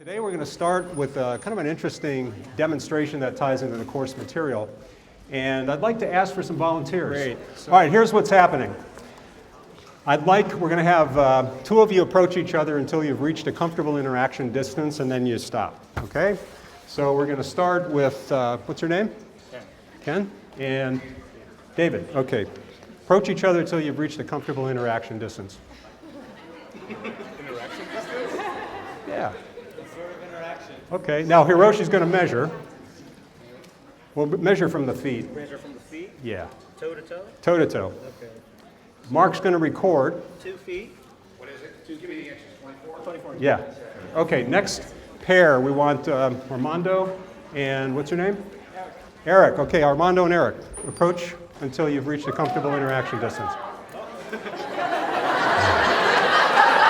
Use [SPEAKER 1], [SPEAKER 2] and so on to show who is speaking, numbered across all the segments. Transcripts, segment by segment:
[SPEAKER 1] Today we're going to start with kind of an interesting demonstration that ties into the course material. And I'd like to ask for some volunteers.
[SPEAKER 2] Great.
[SPEAKER 1] All right, here's what's happening. We're going to have two of you approach each other until you've reached a comfortable interaction distance, and then you stop, okay? So we're going to start with, what's your name?
[SPEAKER 2] Ken.
[SPEAKER 1] Ken? And David, okay. Approach each other until you've reached a comfortable interaction distance.
[SPEAKER 2] Interaction distance?
[SPEAKER 1] Yeah.
[SPEAKER 2] What sort of interaction?
[SPEAKER 1] Okay, now Hiroshi's going to measure. We'll measure from the feet.
[SPEAKER 2] Measure from the feet?
[SPEAKER 1] Yeah.
[SPEAKER 2] Toe to toe?
[SPEAKER 1] Toe to toe.
[SPEAKER 2] Okay.
[SPEAKER 1] Mark's going to record.
[SPEAKER 2] 2 feet? What is it? Give me the inches. 24? 24.
[SPEAKER 1] Yeah. Okay, next pair, we want Armando and what's your name? Eric. Okay, Armando and Eric. Approach until you've reached a comfortable interaction distance.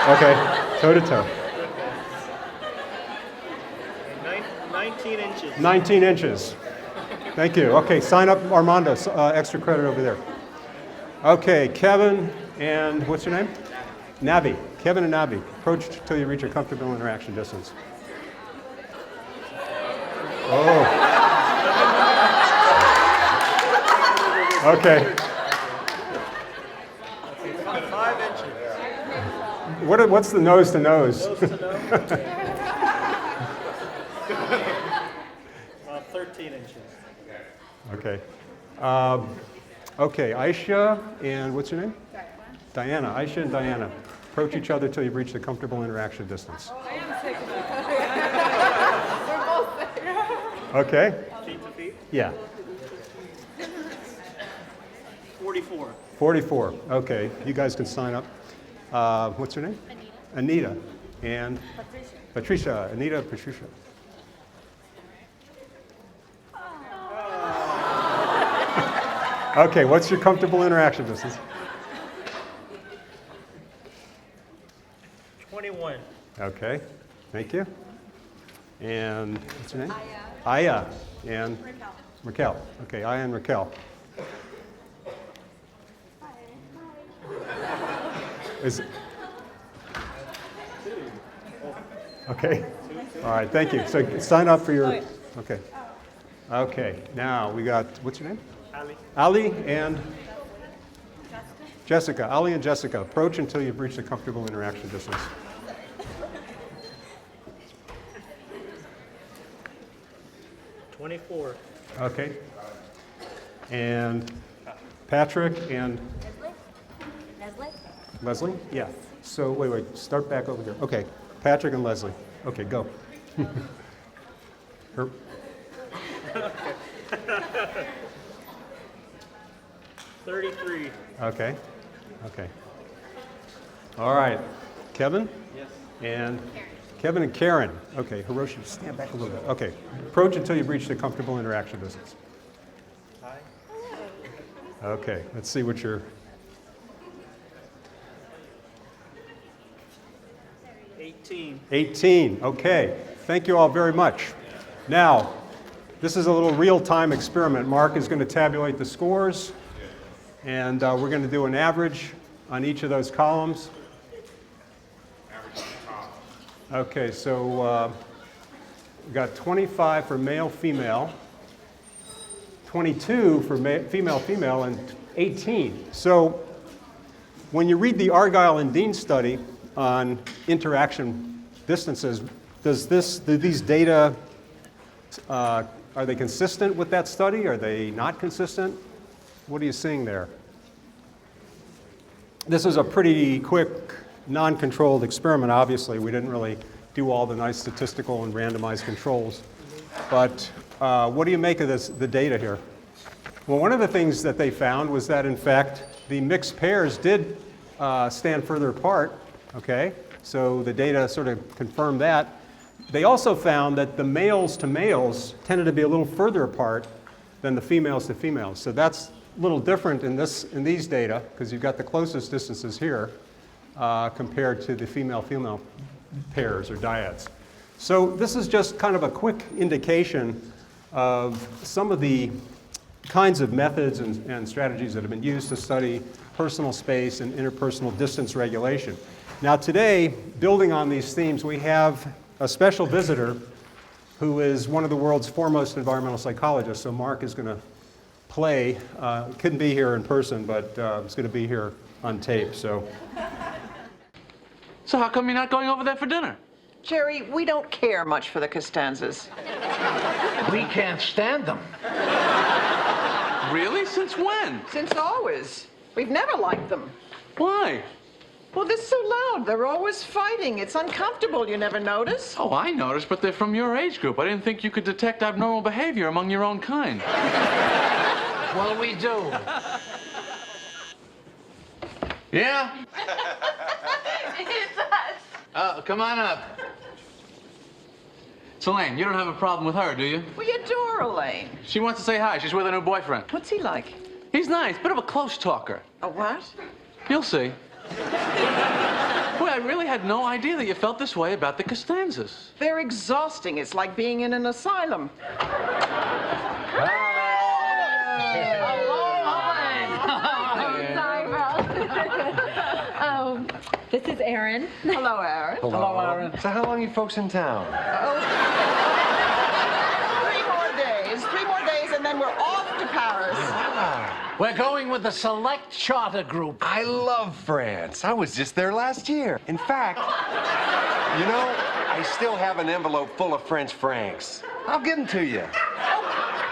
[SPEAKER 1] Okay, toe to toe.
[SPEAKER 2] 19 inches.
[SPEAKER 1] 19 inches. Thank you. Okay, sign up Armando, extra credit over there. Okay, Kevin and what's your name? Navi. Kevin and Navi. Approach till you reach a comfortable interaction distance. Oh. Okay.
[SPEAKER 2] 5 inches.
[SPEAKER 1] What's the nose to nose?
[SPEAKER 2] Nose to nose? 13 inches.
[SPEAKER 1] Okay. Okay, Aisha and what's your name? Diana. Aisha and Diana. Approach each other till you've reached a comfortable interaction distance.
[SPEAKER 3] I am sick of it. We're both sick.
[SPEAKER 1] Okay.
[SPEAKER 2] Feet to feet?
[SPEAKER 1] Yeah.
[SPEAKER 2] 44.
[SPEAKER 1] 44. Okay, you guys can sign up. What's your name? Anita. Anita. And? Patricia. Anita, Patricia. Okay, what's your comfortable interaction distance?
[SPEAKER 2] 21.
[SPEAKER 1] Okay, thank you. And what's your name? Aya. And? Raquel. Okay, Aya and Raquel. Okay. All right, thank you. So sign up for your, okay. Okay, now we got, what's your name?
[SPEAKER 2] Ali.
[SPEAKER 1] Ali and? Jessica. Ali and Jessica. Approach until you've reached a comfortable interaction distance.
[SPEAKER 2] $24.
[SPEAKER 1] Okay. And Patrick and? Leslie? Yeah. So wait, start back over here. Okay, Patrick and Leslie. Okay, go. Her.
[SPEAKER 2] 33.
[SPEAKER 1] Okay, okay. All right, Kevin?
[SPEAKER 2] Yes.
[SPEAKER 1] And Kevin and Karen. Okay, Hiroshi, stand back a little bit. Okay, approach until you've reached a comfortable interaction distance.
[SPEAKER 2] Hi.
[SPEAKER 1] Okay, let's see what your
[SPEAKER 2] 18.
[SPEAKER 1] 18. Okay, thank you all very much. Now, this is a little real-time experiment. Mark is going to tabulate the scores, and we're going to do an average on each of those columns. Okay, so we've got 25 for male, female, 22 for female, female, and 18. So when you read the Argyll and Dean study on interaction distances, do these data, are they consistent with that study? Are they not consistent? What are you seeing there? This is a pretty quick, non-controlled experiment, obviously. We didn't really do all the nice statistical and randomized controls. But what do you make of the data here? Well, one of the things that they found was that, in fact, the mixed pairs did stand further apart, okay? So the data sort of confirmed that. They also found that the males to males tended to be a little further apart than the females to females. So that's a little different in these data, because you've got the closest distances here compared to the female-female pairs or dyads. So this is just kind of a quick indication of some of the kinds of methods and strategies that have been used to study personal space and interpersonal distance regulation. Now today, building on these themes, we have a special visitor who is one of the world's foremost environmental psychologists. So Mark is going to play. Couldn't be here in person, but it's going to be here on tape. So
[SPEAKER 4] how come you're not going over there for dinner?
[SPEAKER 5] Jerry, we don't care much for the Costanzas.
[SPEAKER 6] We can't stand them.
[SPEAKER 4] Really? Since when?
[SPEAKER 5] Since always. We've never liked them.
[SPEAKER 4] Why?
[SPEAKER 5] Well, they're so loud. They're always fighting. It's uncomfortable. You never notice?
[SPEAKER 4] Oh, I noticed, but they're from your age group. I didn't think you could detect abnormal behavior among your own kind.
[SPEAKER 6] Well, we do.
[SPEAKER 4] Yeah?
[SPEAKER 3] It's us.
[SPEAKER 4] Come on up. Elaine, you don't have a problem with her, do you?
[SPEAKER 5] We adore Elaine.
[SPEAKER 4] She wants to say hi. She's with her new boyfriend.
[SPEAKER 5] What's he like?
[SPEAKER 4] He's nice, bit of a close talker.
[SPEAKER 5] A what?
[SPEAKER 4] You'll see. Boy, I really had no idea that you felt this way about the Costanzas.
[SPEAKER 5] They're exhausting. It's like being in an asylum.
[SPEAKER 3] Sorry, Ralph. This is Erin.
[SPEAKER 5] Hello, Aaron.
[SPEAKER 6] Hello, Aaron.
[SPEAKER 7] So how long are you folks in town?
[SPEAKER 5] 3 more days, and then we're off to Paris.
[SPEAKER 6] We're going with the select charter group.
[SPEAKER 7] I love France. I was just there last year. In fact, you know, I still have an envelope full of French francs. I'll give them to you.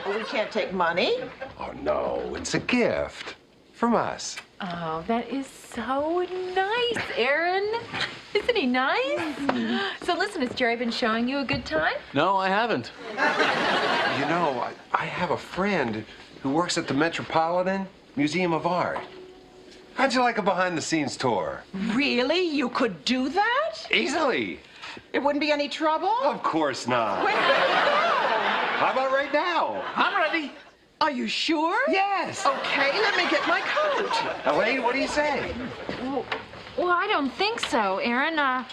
[SPEAKER 5] Well, we can't take money.
[SPEAKER 7] Oh, no, it's a gift from us.
[SPEAKER 3] Oh, that is so nice, Erin. Isn't he nice? So listen, has Jerry been showing you a good time?
[SPEAKER 4] No, I haven't.
[SPEAKER 7] You know, I have a friend who works at the Metropolitan Museum of Art. How'd you like a behind-the-scenes tour?
[SPEAKER 5] Really? You could do that?
[SPEAKER 7] Easily.
[SPEAKER 5] It wouldn't be any trouble?
[SPEAKER 7] Of course not.
[SPEAKER 5] When do we go?
[SPEAKER 7] How about right now?
[SPEAKER 6] I'm ready.
[SPEAKER 5] Are you sure?
[SPEAKER 7] Yes.
[SPEAKER 5] Okay, let me get my coat.
[SPEAKER 7] Elaine, what do you say?
[SPEAKER 3] Well, I don't think so, Erin. I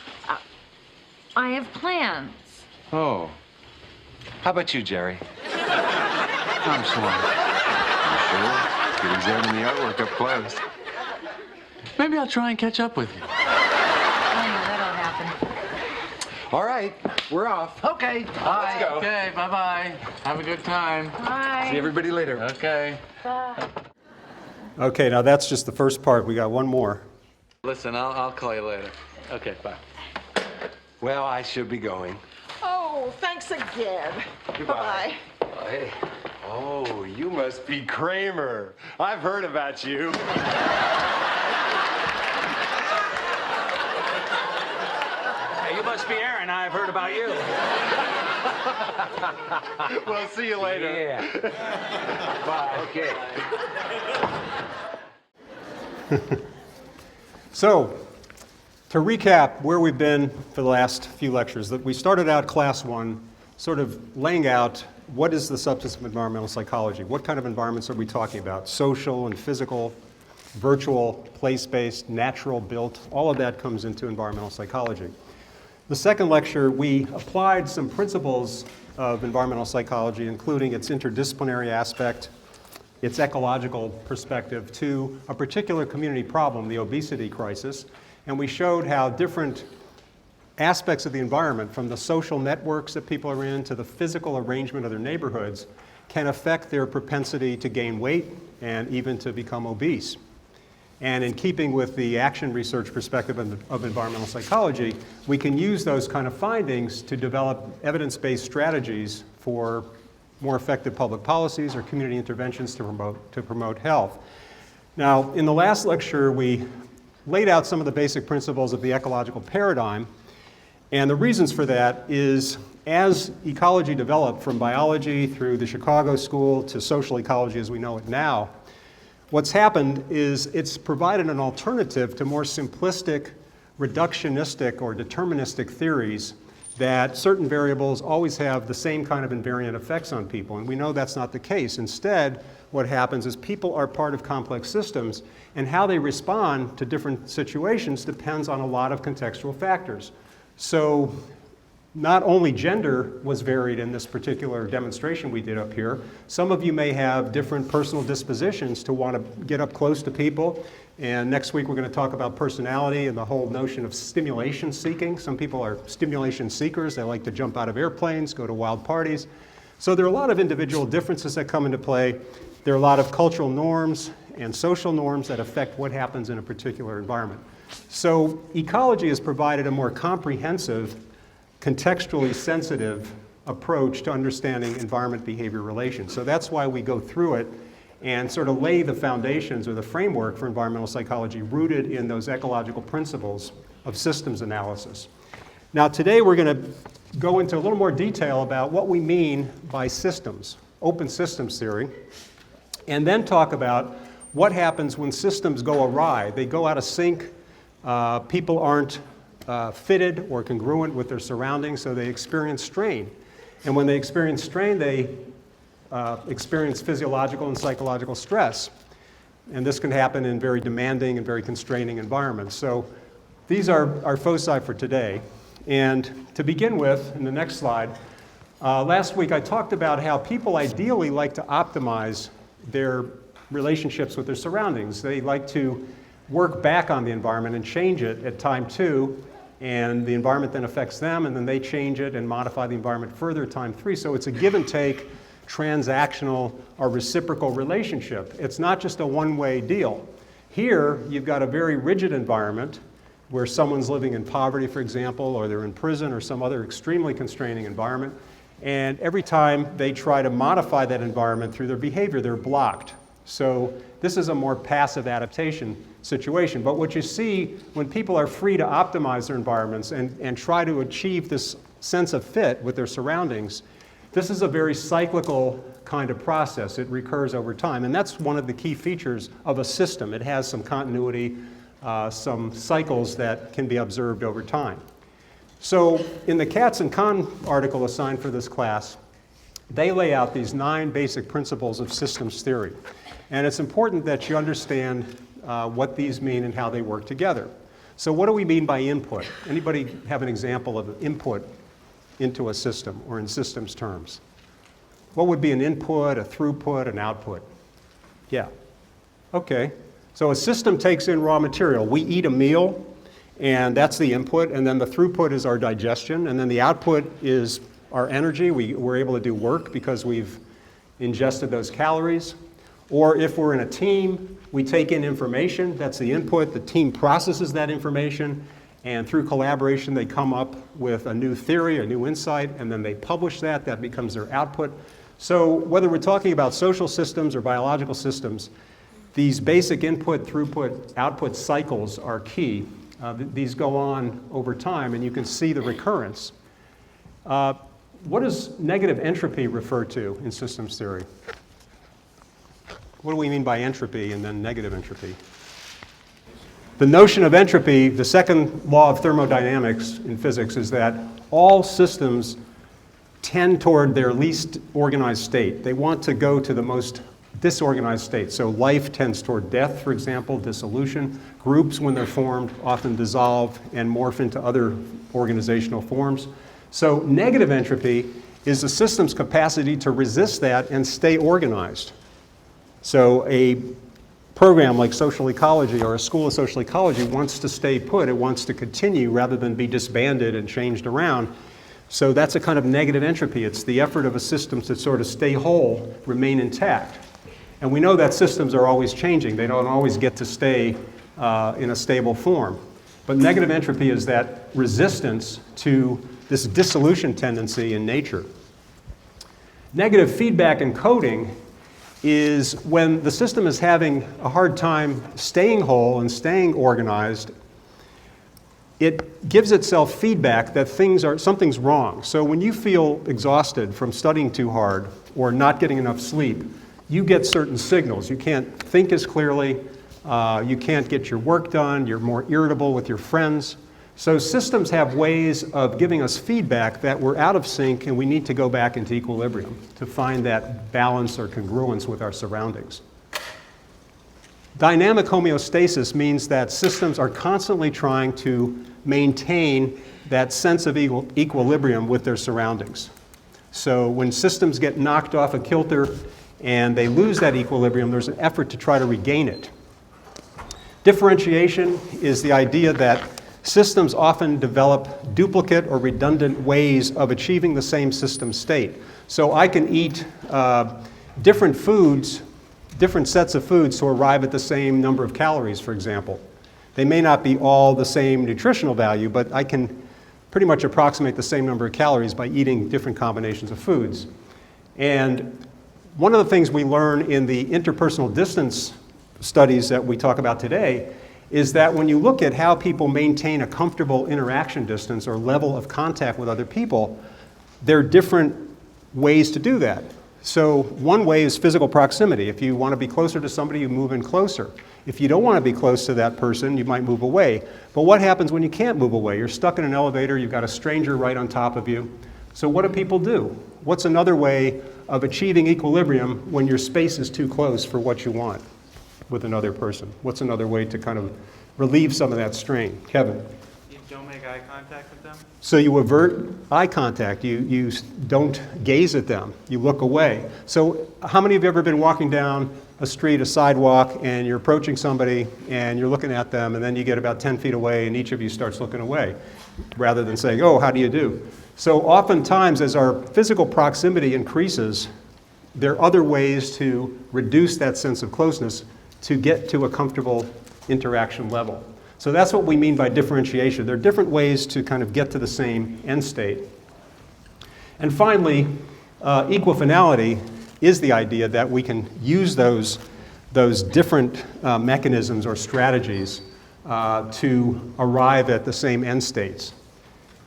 [SPEAKER 3] have plans.
[SPEAKER 7] Oh. How about you, Jerry?
[SPEAKER 4] I'm sorry.
[SPEAKER 7] You sure? Could examine the artwork up close.
[SPEAKER 4] Maybe I'll try and catch up with you.
[SPEAKER 3] I know that'll happen.
[SPEAKER 7] All right, we're off.
[SPEAKER 6] Okay.
[SPEAKER 7] Let's go.
[SPEAKER 4] Okay, bye-bye. Have a good time.
[SPEAKER 3] Bye.
[SPEAKER 7] See everybody later.
[SPEAKER 4] Okay.
[SPEAKER 1] okay, now that's just the first part. We got one more.
[SPEAKER 4] Listen, I'll call you later. Okay, bye.
[SPEAKER 7] Well, I should be going.
[SPEAKER 5] Oh, thanks again.
[SPEAKER 7] Goodbye.
[SPEAKER 5] Bye-bye.
[SPEAKER 7] Hey. Oh, you must be Kramer. I've heard about you.
[SPEAKER 6] You must be Aaron. I've heard about you.
[SPEAKER 7] We'll see you later.
[SPEAKER 6] Yeah. Bye.
[SPEAKER 7] Okay.
[SPEAKER 1] So, to recap where we've been for the last few lectures, that we started out class 1 sort of laying out what is the substance of environmental psychology? What kind of environments are we talking about? Social and physical, virtual, place-based, natural built, all of that comes into environmental psychology. The second lecture, we applied some principles of environmental psychology, including its interdisciplinary aspect, its ecological perspective to a particular community problem, the obesity crisis, and we showed how different aspects of the environment, from the social networks that people are in to the physical arrangement of their neighborhoods, can affect their propensity to gain weight and even to become obese. And in keeping with the action research perspective of environmental psychology, we can use those kind of findings to develop evidence-based strategies for more effective public policies or community interventions to promote health. Now, in the last lecture, we laid out some of the basic principles of the ecological paradigm. And the reasons for that is, as ecology developed from biology through the Chicago School to social ecology as we know it now, what's happened is it's provided an alternative to more simplistic, reductionistic, or deterministic theories that certain variables always have the same kind of invariant effects on people. And we know that's not the case. Instead, what happens is people are part of complex systems, and how they respond to different situations depends on a lot of contextual factors. So not only gender was varied in this particular demonstration we did up here, some of you may have different personal dispositions to want to get up close to people. And next week we're going to talk about personality and the whole notion of stimulation seeking. Some people are stimulation seekers. They like to jump out of airplanes, go to wild parties. So there are a lot of individual differences that come into play. There are a lot of cultural norms and social norms that affect what happens in a particular environment. So ecology has provided a more comprehensive, contextually sensitive approach to understanding environment-behavior relations. So that's why we go through it and sort of lay the foundations or the framework for environmental psychology rooted in those ecological principles of systems analysis. Now today we're going to go into a little more detail about what we mean by systems, open systems theory, and then talk about what happens when systems go awry. They go out of sync, people aren't fitted or congruent with their surroundings, so they experience strain. And when they experience strain, they experience physiological and psychological stress. And this can happen in very demanding and very constraining environments. So these are our foci for today. And to begin with, in the next slide, last week I talked about how people ideally like to optimize their relationships with their surroundings. They like to work back on the environment and change it at time 2, and the environment then affects them, and then they change it and modify the environment further at time 3. So it's a give and take, transactional or reciprocal relationship. It's not just a one-way deal. Here, you've got a very rigid environment where someone's living in poverty, for example, or they're in prison or some other extremely constraining environment, and every time they try to modify that environment through their behavior, they're blocked. So this is a more passive adaptation situation. But what you see when people are free to optimize their environments and try to achieve this sense of fit with their surroundings, this is a very cyclical kind of process. It recurs over time. And that's one of the key features of a system. It has some continuity, some cycles that can be observed over time. So in the Katz and Kahn article assigned for this class, they lay out these 9 basic principles of systems theory. And it's important that you understand what these mean and how they work together. So what do we mean by input? Anybody have an example of input into a system or in systems terms? What would be an input, a throughput, an output? Yeah. Okay. So a system takes in raw material. We eat a meal, and that's the input, and then the throughput is our digestion, and then the output is our energy. We're able to do work because we've ingested those calories. Or if we're in a team, we take in information, that's the input, the team processes that information, and through collaboration they come up with a new theory, a new insight, and then they publish that, that becomes their output. So whether we're talking about social systems or biological systems, these basic input, throughput, output cycles are key. These go on over time, and you can see the recurrence. What does negative entropy refer to in systems theory? What do we mean by entropy and then negative entropy? The notion of entropy, the second law of thermodynamics in physics, is that all systems tend toward their least organized state. They want to go to the most disorganized state. So life tends toward death, for example, dissolution. Groups, when they're formed, often dissolve and morph into other organizational forms. So negative entropy is the system's capacity to resist that and stay organized. So a program like social ecology or a school of social ecology wants to stay put. It wants to continue rather than be disbanded and changed around. So that's a kind of negative entropy. It's the effort of a system to sort of stay whole, remain intact. And we know that systems are always changing. They don't always get to stay in a stable form. But negative entropy is that resistance to this dissolution tendency in nature. Negative feedback encoding is when the system is having a hard time staying whole and staying organized, it gives itself feedback that something's wrong. So when you feel exhausted from studying too hard or not getting enough sleep, you get certain signals. You can't think as clearly, you can't get your work done, you're more irritable with your friends. So systems have ways of giving us feedback that we're out of sync and we need to go back into equilibrium to find that balance or congruence with our surroundings. Dynamic homeostasis means that systems are constantly trying to maintain that sense of equilibrium with their surroundings. So when systems get knocked off a kilter and they lose that equilibrium, there's an effort to try to regain it. Differentiation is the idea that systems often develop duplicate or redundant ways of achieving the same system state. So I can eat different foods, different sets of foods to arrive at the same number of calories, for example. They may not be all the same nutritional value, but I can pretty much approximate the same number of calories by eating different combinations of foods. And one of the things we learn in the interpersonal distance studies that we talk about today is that when you look at how people maintain a comfortable interaction distance or level of contact with other people, there are different ways to do that. So one way is physical proximity. If you want to be closer to somebody, you move in closer. If you don't want to be close to that person, you might move away. But what happens when you can't move away? You're stuck in an elevator, you've got a stranger right on top of you. So what do people do? What's another way of achieving equilibrium when your space is too close for what you want with another person? What's another way to kind of relieve some of that strain? Kevin?
[SPEAKER 8] You don't make eye contact with them?
[SPEAKER 1] So you avert eye contact. You don't gaze at them. You look away. So how many of you have ever been walking down a street, a sidewalk, and you're approaching somebody and you're looking at them, and then you get about 10 feet away and each of you starts looking away rather than saying, oh, how do you do? So oftentimes as our physical proximity increases, there are other ways to reduce that sense of closeness to get to a comfortable interaction level. So that's what we mean by differentiation. There are different ways to kind of get to the same end state. And finally, equifinality is the idea that we can use those different mechanisms or strategies to arrive at the same end states.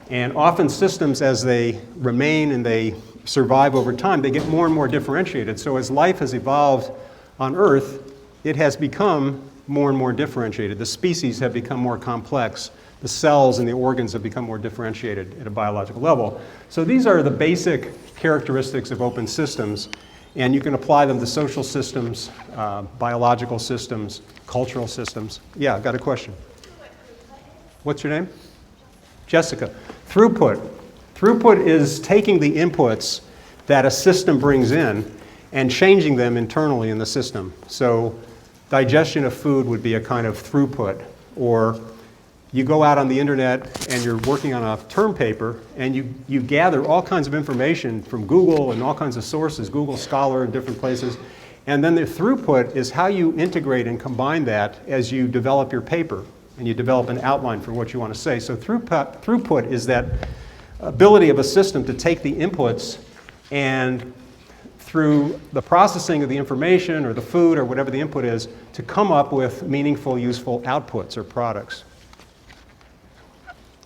[SPEAKER 1] And often systems, as they remain and they survive over time, they get more and more differentiated. So as life has evolved on Earth, it has become more and more differentiated. The species have become more complex. The cells and the organs have become more differentiated at a biological level. So these are the basic characteristics of open systems, and you can apply them to social systems, biological systems, cultural systems. Yeah, I've got a question. What's your name? Jessica. Throughput. Throughput is taking the inputs that a system brings in and changing them internally in the system. So digestion of food would be a kind of throughput. Or you go out on the internet and you're working on a term paper and you gather all kinds of information from Google and all kinds of sources, Google Scholar and different places. And then the throughput is how you integrate and combine that as you develop your paper and you develop an outline for what you want to say. So throughput is that ability of a system to take the inputs and through the processing of the information or the food or whatever the input is to come up with meaningful, useful outputs or products.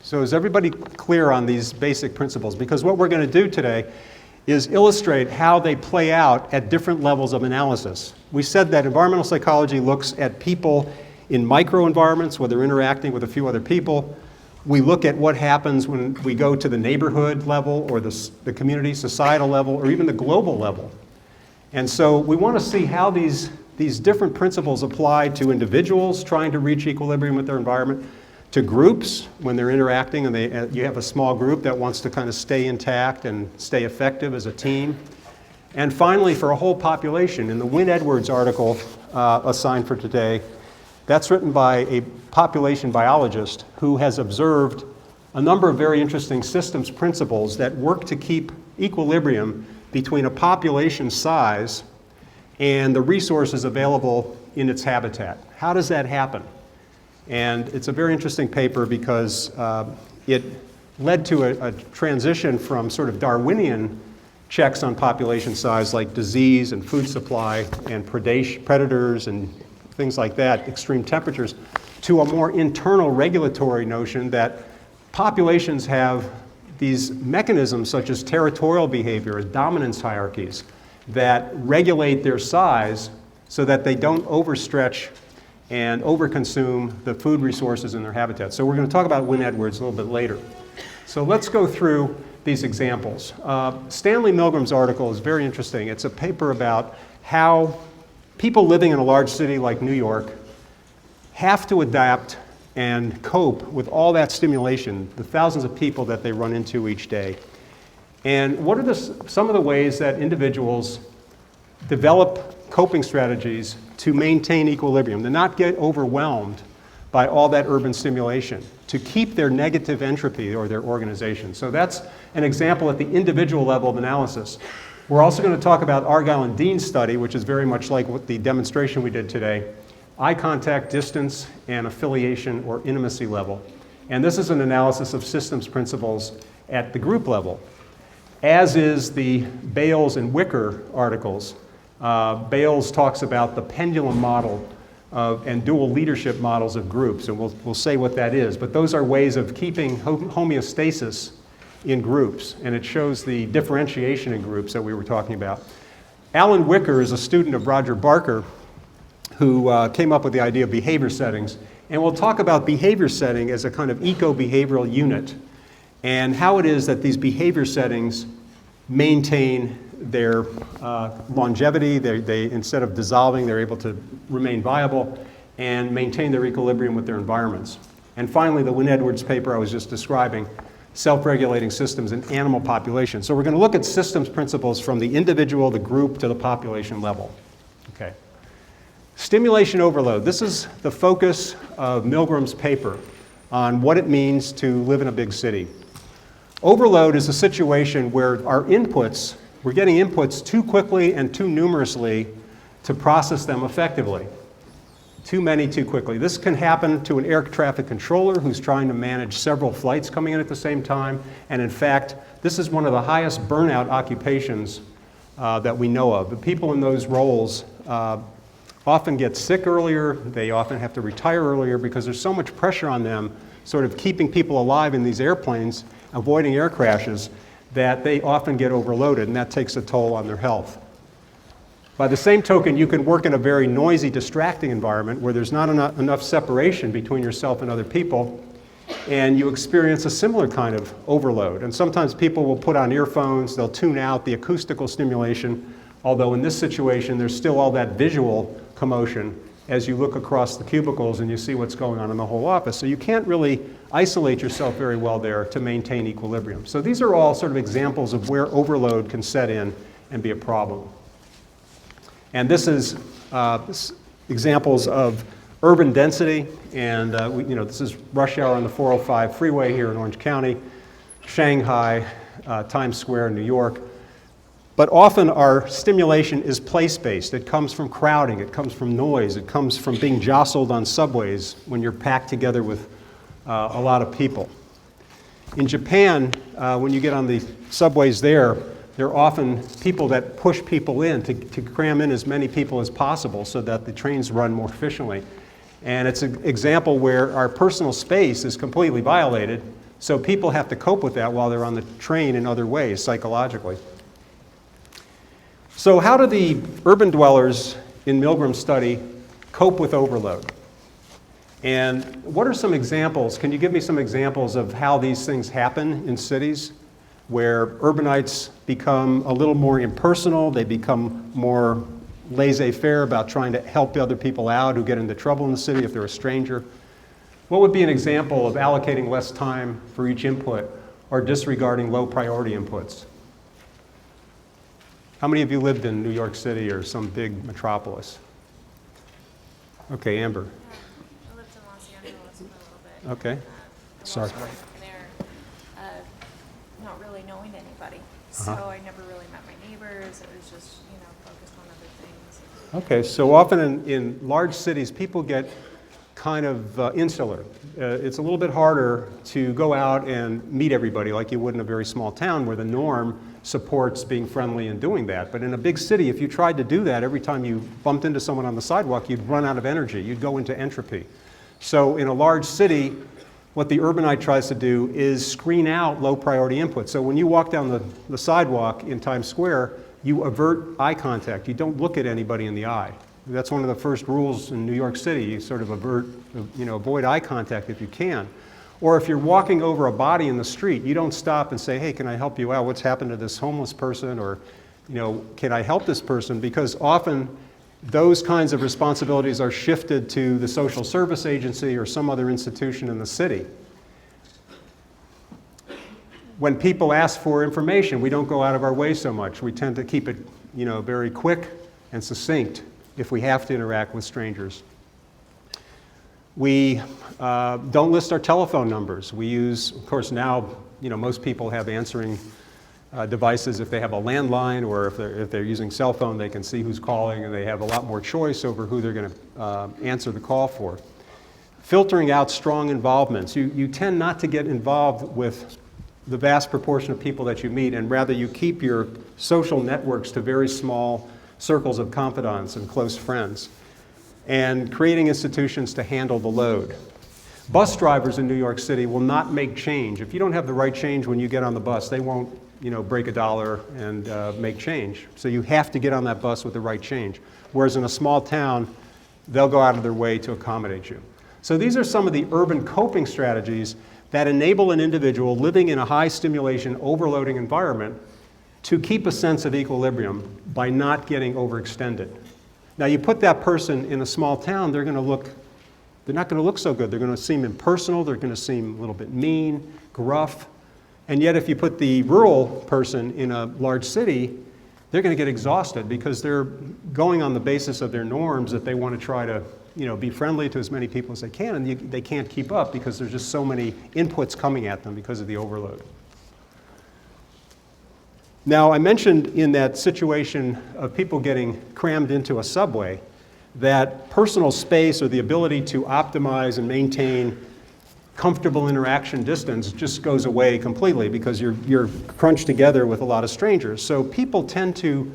[SPEAKER 1] So is everybody clear on these basic principles? Because what we're going to do today is illustrate how they play out at different levels of analysis. We said that environmental psychology looks at people in microenvironments where they're interacting with a few other people. We look at what happens when we go to the neighborhood level or the community, societal level, or even the global level. And so we want to see how these different principles apply to individuals trying to reach equilibrium with their environment, to groups when they're interacting and you have a small group that wants to kind of stay intact and stay effective as a team. And finally, for a whole population. In the Wynne Edwards article assigned for today, that's written by a population biologist who has observed a number of very interesting systems principles that work to keep equilibrium between a population size and the resources available in its habitat. How does that happen? And it's a very interesting paper because it led to a transition from sort of Darwinian checks on population size like disease and food supply and predators and things like that, extreme temperatures, to a more internal regulatory notion that populations have these mechanisms such as territorial behavior, as dominance hierarchies, that regulate their size so that they don't overstretch and overconsume the food resources in their habitat. So we're going to talk about Wynne Edwards a little bit later. So let's go through these examples. Stanley Milgram's article is very interesting. It's a paper about how people living in a large city like New York have to adapt and cope with all that stimulation, the thousands of people that they run into each day. And what are some of the ways that individuals develop coping strategies to maintain equilibrium, to not get overwhelmed by all that urban stimulation, to keep their negative entropy or their organization? So that's an example at the individual level of analysis. We're also going to talk about Argyll and Dean's study, which is very much like what the demonstration we did today. Eye contact, distance, and affiliation or intimacy level. And this is an analysis of systems principles at the group level, as is the Bales and Wicker articles. Bales talks about the pendulum model and dual leadership models of groups, and we'll say what that is. But those are ways of keeping homeostasis in groups, and it shows the differentiation in groups that we were talking about. Alan Wicker is a student of Roger Barker, who came up with the idea of behavior settings. And we'll talk about behavior setting as a kind of eco-behavioral unit and how it is that these behavior settings maintain their longevity. They, instead of dissolving, they're able to remain viable and maintain their equilibrium with their environments. And finally, the Wynne-Edwards paper I was just describing, self-regulating systems in animal populations. So we're going to look at systems principles from the individual, the group, to the population level. Okay. Stimulation overload. This is the focus of Milgram's paper on what it means to live in a big city. Overload is a situation where our inputs, we're getting inputs too quickly and too numerously to process them effectively. Too many too quickly. This can happen to an air traffic controller who's trying to manage several flights coming in at the same time. And in fact, this is one of the highest burnout occupations that we know of. The people in those roles often get sick earlier, they often have to retire earlier because there's so much pressure on them sort of keeping people alive in these airplanes, avoiding air crashes, that they often get overloaded, and that takes a toll on their health. By the same token, you can work in a very noisy, distracting environment where there's not enough separation between yourself and other people, and you experience a similar kind of overload. And sometimes people will put on earphones, they'll tune out the acoustical stimulation, although in this situation, there's still all that visual commotion as you look across the cubicles and you see what's going on in the whole office. So you can't really isolate yourself very well there to maintain equilibrium. So these are all sort of examples of where overload can set in and be a problem. And this is examples of urban density, and this is rush hour on the 405 freeway here in Orange County, Shanghai, Times Square in New York. But often our stimulation is place-based. It comes from crowding, it comes from noise, it comes from being jostled on subways when you're packed together with a lot of people. In Japan, when you get on the subways there are often people that push people in to cram in as many people as possible so that the trains run more efficiently. And it's an example where our personal space is completely violated, so people have to cope with that while they're on the train in other ways, psychologically. So how do the urban dwellers in Milgram's study cope with overload? And what are some examples? Can you give me some examples of how these things happen in cities where urbanites become a little more impersonal, they become more laissez-faire about trying to help other people out who get into trouble in the city if they're a stranger? What would be an example of allocating less time for each input or disregarding low priority inputs? How many of you lived in New York City or some big metropolis? Okay, Amber.
[SPEAKER 9] I lived in Los Angeles for a little bit.
[SPEAKER 1] Okay. Sorry.
[SPEAKER 9] There, not really knowing anybody, so I never really met my neighbors. It was just, focused on other things.
[SPEAKER 1] Okay, so often in large cities, people get kind of insular. It's a little bit harder to go out and meet everybody like you would in a very small town where the norm supports being friendly and doing that. But in a big city, if you tried to do that every time you bumped into someone on the sidewalk, you'd run out of energy. You'd go into entropy. So in a large city, what the urbanite tries to do is screen out low priority input. So when you walk down the sidewalk in Times Square, you avert eye contact. You don't look at anybody in the eye. That's one of the first rules in New York City. You sort of avoid eye contact if you can. Or if you're walking over a body in the street, you don't stop and say, hey, can I help you out? What's happened to this homeless person? Or, can I help this person? Because often those kinds of responsibilities are shifted to the social service agency or some other institution in the city. When people ask for information, we don't go out of our way so much. We tend to keep it, very quick and succinct if we have to interact with strangers. We don't list our telephone numbers. We use, of course, now, most people have answering devices. If they have a landline or if they're using cell phone, they can see who's calling, and they have a lot more choice over who they're going to answer the call for. Filtering out strong involvements. You tend not to get involved with the vast proportion of people that you meet, and rather you keep your social networks to very small circles of confidants and close friends, and creating institutions to handle the load. Bus drivers in New York City will not make change. If you don't have the right change when you get on the bus, they won't break $1 and make change. So you have to get on that bus with the right change. Whereas in a small town, they'll go out of their way to accommodate you. So these are some of the urban coping strategies that enable an individual living in a high stimulation, overloading environment to keep a sense of equilibrium by not getting overextended. Now you put that person in a small town, they're not going to look so good. They're going to seem impersonal, they're going to seem a little bit mean, gruff. And yet if you put the rural person in a large city, they're going to get exhausted because they're going on the basis of their norms that they want to try to be friendly to as many people as they can, and they can't keep up because there's just so many inputs coming at them because of the overload. Now, I mentioned in that situation of people getting crammed into a subway that personal space or the ability to optimize and maintain comfortable interaction distance just goes away completely because you're crunched together with a lot of strangers. So people tend to,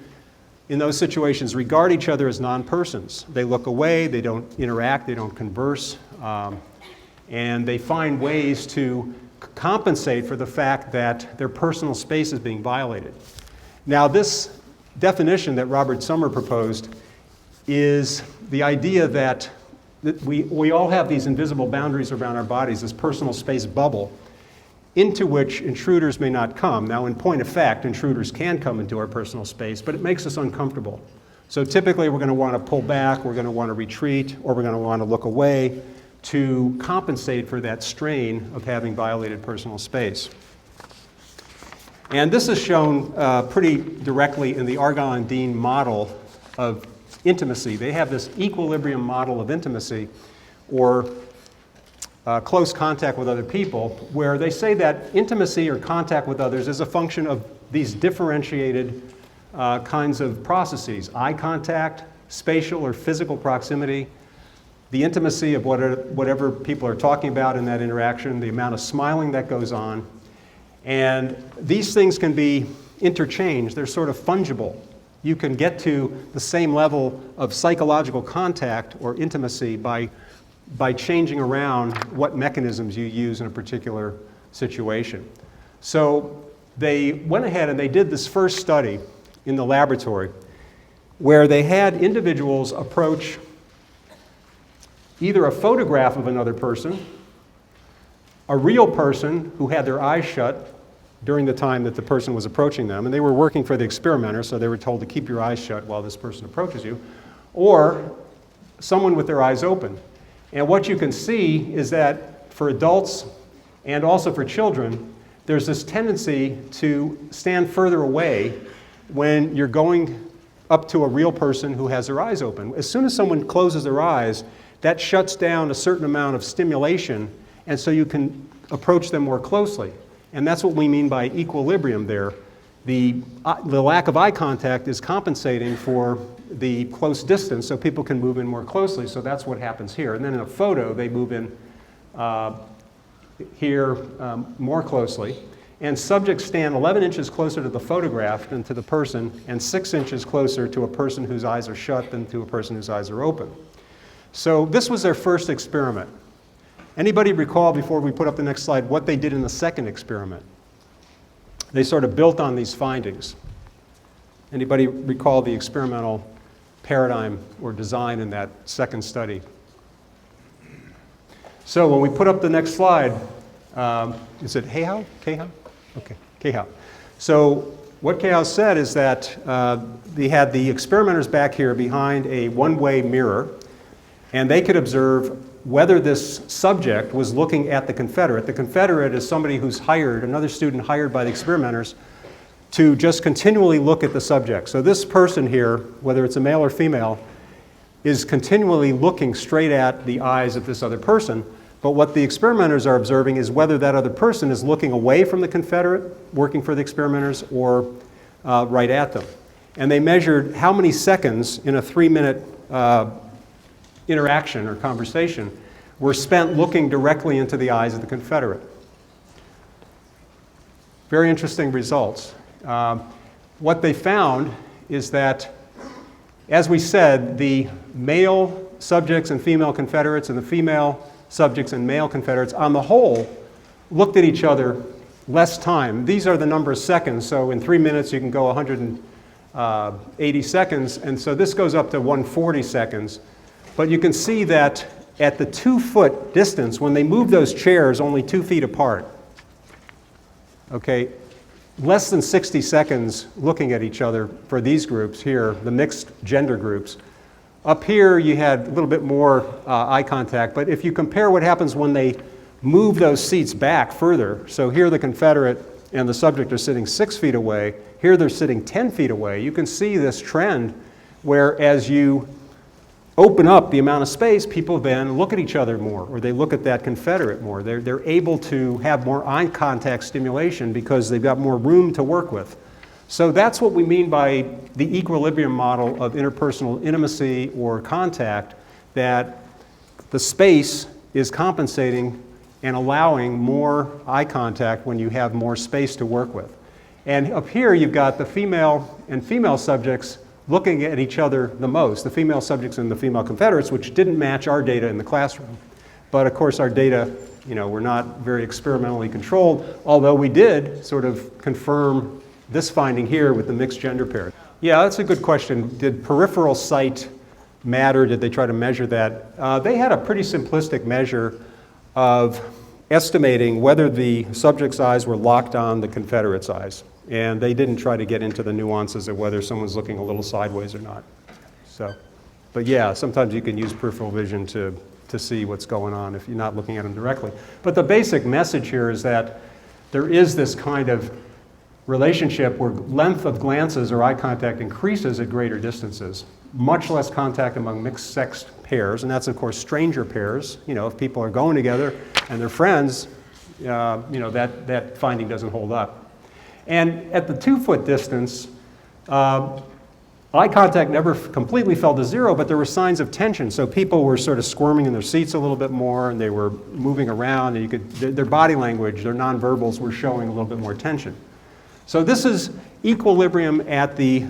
[SPEAKER 1] in those situations, regard each other as non-persons. They look away, they don't interact, they don't converse, and they find ways to compensate for the fact that their personal space is being violated. Now, this definition that Robert Sommer proposed is the idea that we all have these invisible boundaries around our bodies, this personal space bubble, into which intruders may not come. Now, in point of fact, intruders can come into our personal space, but it makes us uncomfortable. So typically, we're going to want to pull back, we're going to want to retreat, or we're going to want to look away to compensate for that strain of having violated personal space. And this is shown pretty directly in the Argyll and Dean model of intimacy. They have this equilibrium model of intimacy, or close contact with other people, where they say that intimacy or contact with others is a function of these differentiated kinds of processes: eye contact, spatial or physical proximity, the intimacy of whatever people are talking about in that interaction, the amount of smiling that goes on. And these things can be interchanged. They're sort of fungible. You can get to the same level of psychological contact or intimacy by changing around what mechanisms you use in a particular situation. So they went ahead and they did this first study in the laboratory where they had individuals approach either a photograph of another person, a real person who had their eyes shut during the time that the person was approaching them, and they were working for the experimenter, so they were told to keep your eyes shut while this person approaches you, or someone with their eyes open. And what you can see is that for adults and also for children, there's this tendency to stand further away when you're going up to a real person who has their eyes open. As soon as someone closes their eyes, that shuts down a certain amount of stimulation, and so you can approach them more closely. And that's what we mean by equilibrium there. The lack of eye contact is compensating for the close distance so people can move in more closely. So that's what happens here. And then in a photo, they move in here more closely. And subjects stand 11 inches closer to the photograph than to the person, and 6 inches closer to a person whose eyes are shut than to a person whose eyes are open. So this was their first experiment. Anybody recall, before we put up the next slide, what they did in the second experiment? They sort of built on these findings. Anybody recall the experimental paradigm or design in that second study? So when we put up the next slide, is it Hayhow? Kayhow? Okay, Kayhow. So what Chaos said is that they had the experimenters back here behind a one-way mirror, and they could observe whether this subject was looking at the confederate. The confederate is somebody who's hired, another student hired by the experimenters, to just continually look at the subject. So this person here, whether it's a male or female, is continually looking straight at the eyes of this other person. But what the experimenters are observing is whether that other person is looking away from the confederate, working for the experimenters, or right at them. And they measured how many seconds in a 3-minute interaction or conversation were spent looking directly into the eyes of the confederate. Very interesting results. What they found is that, as we said, the male subjects and female confederates and the female subjects and male confederates on the whole looked at each other less time. These are the number of seconds, so in 3 minutes you can go 180 seconds, and so this goes up to 140 seconds. But you can see that at the 2-foot distance, when they move those chairs only 2 feet apart, okay, less than 60 seconds looking at each other for these groups here, the mixed gender groups. Up here you had a little bit more eye contact, but if you compare what happens when they move those seats back further, so here the confederate and the subject are sitting 6 feet away, here they're sitting 10 feet away, you can see this trend where as you open up the amount of space, people then look at each other more, or they look at that confederate more. They're able to have more eye contact stimulation because they've got more room to work with. So that's what we mean by the equilibrium model of interpersonal intimacy or contact, that the space is compensating and allowing more eye contact when you have more space to work with. And up here you've got the female and female subjects looking at each other the most, the female subjects and the female confederates, which didn't match our data in the classroom. But of course our data, were not very experimentally controlled, although we did sort of confirm this finding here with the mixed gender pair. Yeah, that's a good question. Did peripheral sight matter? Did they try to measure that? They had a pretty simplistic measure of estimating whether the subject's eyes were locked on the confederate's eyes. And they didn't try to get into the nuances of whether someone's looking a little sideways or not. So, but yeah, sometimes you can use peripheral vision to see what's going on if you're not looking at them directly. But the basic message here is that there is this kind of relationship where length of glances or eye contact increases at greater distances. Much less contact among mixed-sex pairs, and that's of course stranger pairs. If people are going together and they're friends, that finding doesn't hold up. And at the 2-foot distance, eye contact never completely fell to zero, but there were signs of tension. So people were sort of squirming in their seats a little bit more, and they were moving around, and their body language, their nonverbals were showing a little bit more tension. So this is equilibrium at the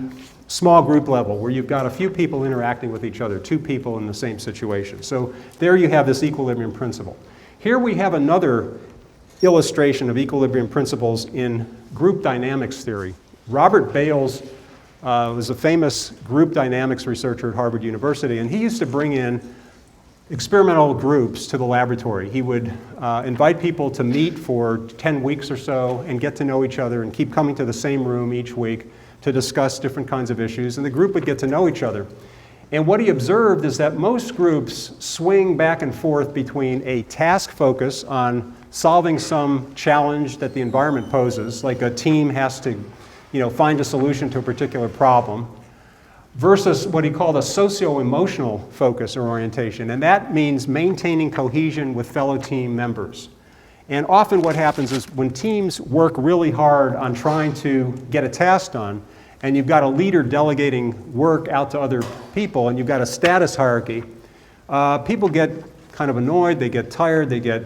[SPEAKER 1] small group level, where you've got a few people interacting with each other, 2 people in the same situation. So there you have this equilibrium principle. Here we have another illustration of equilibrium principles in group dynamics theory. Robert Bales was a famous group dynamics researcher at Harvard University, and he used to bring in experimental groups to the laboratory. He would invite people to meet for 10 weeks or so and get to know each other and keep coming to the same room each week to discuss different kinds of issues, and the group would get to know each other. And what he observed is that most groups swing back and forth between a task focus on solving some challenge that the environment poses, like a team has to find a solution to a particular problem, versus what he called a socio-emotional focus or orientation. And that means maintaining cohesion with fellow team members. And often what happens is when teams work really hard on trying to get a task done, and you've got a leader delegating work out to other people, and you've got a status hierarchy, people get kind of annoyed, they get tired, they get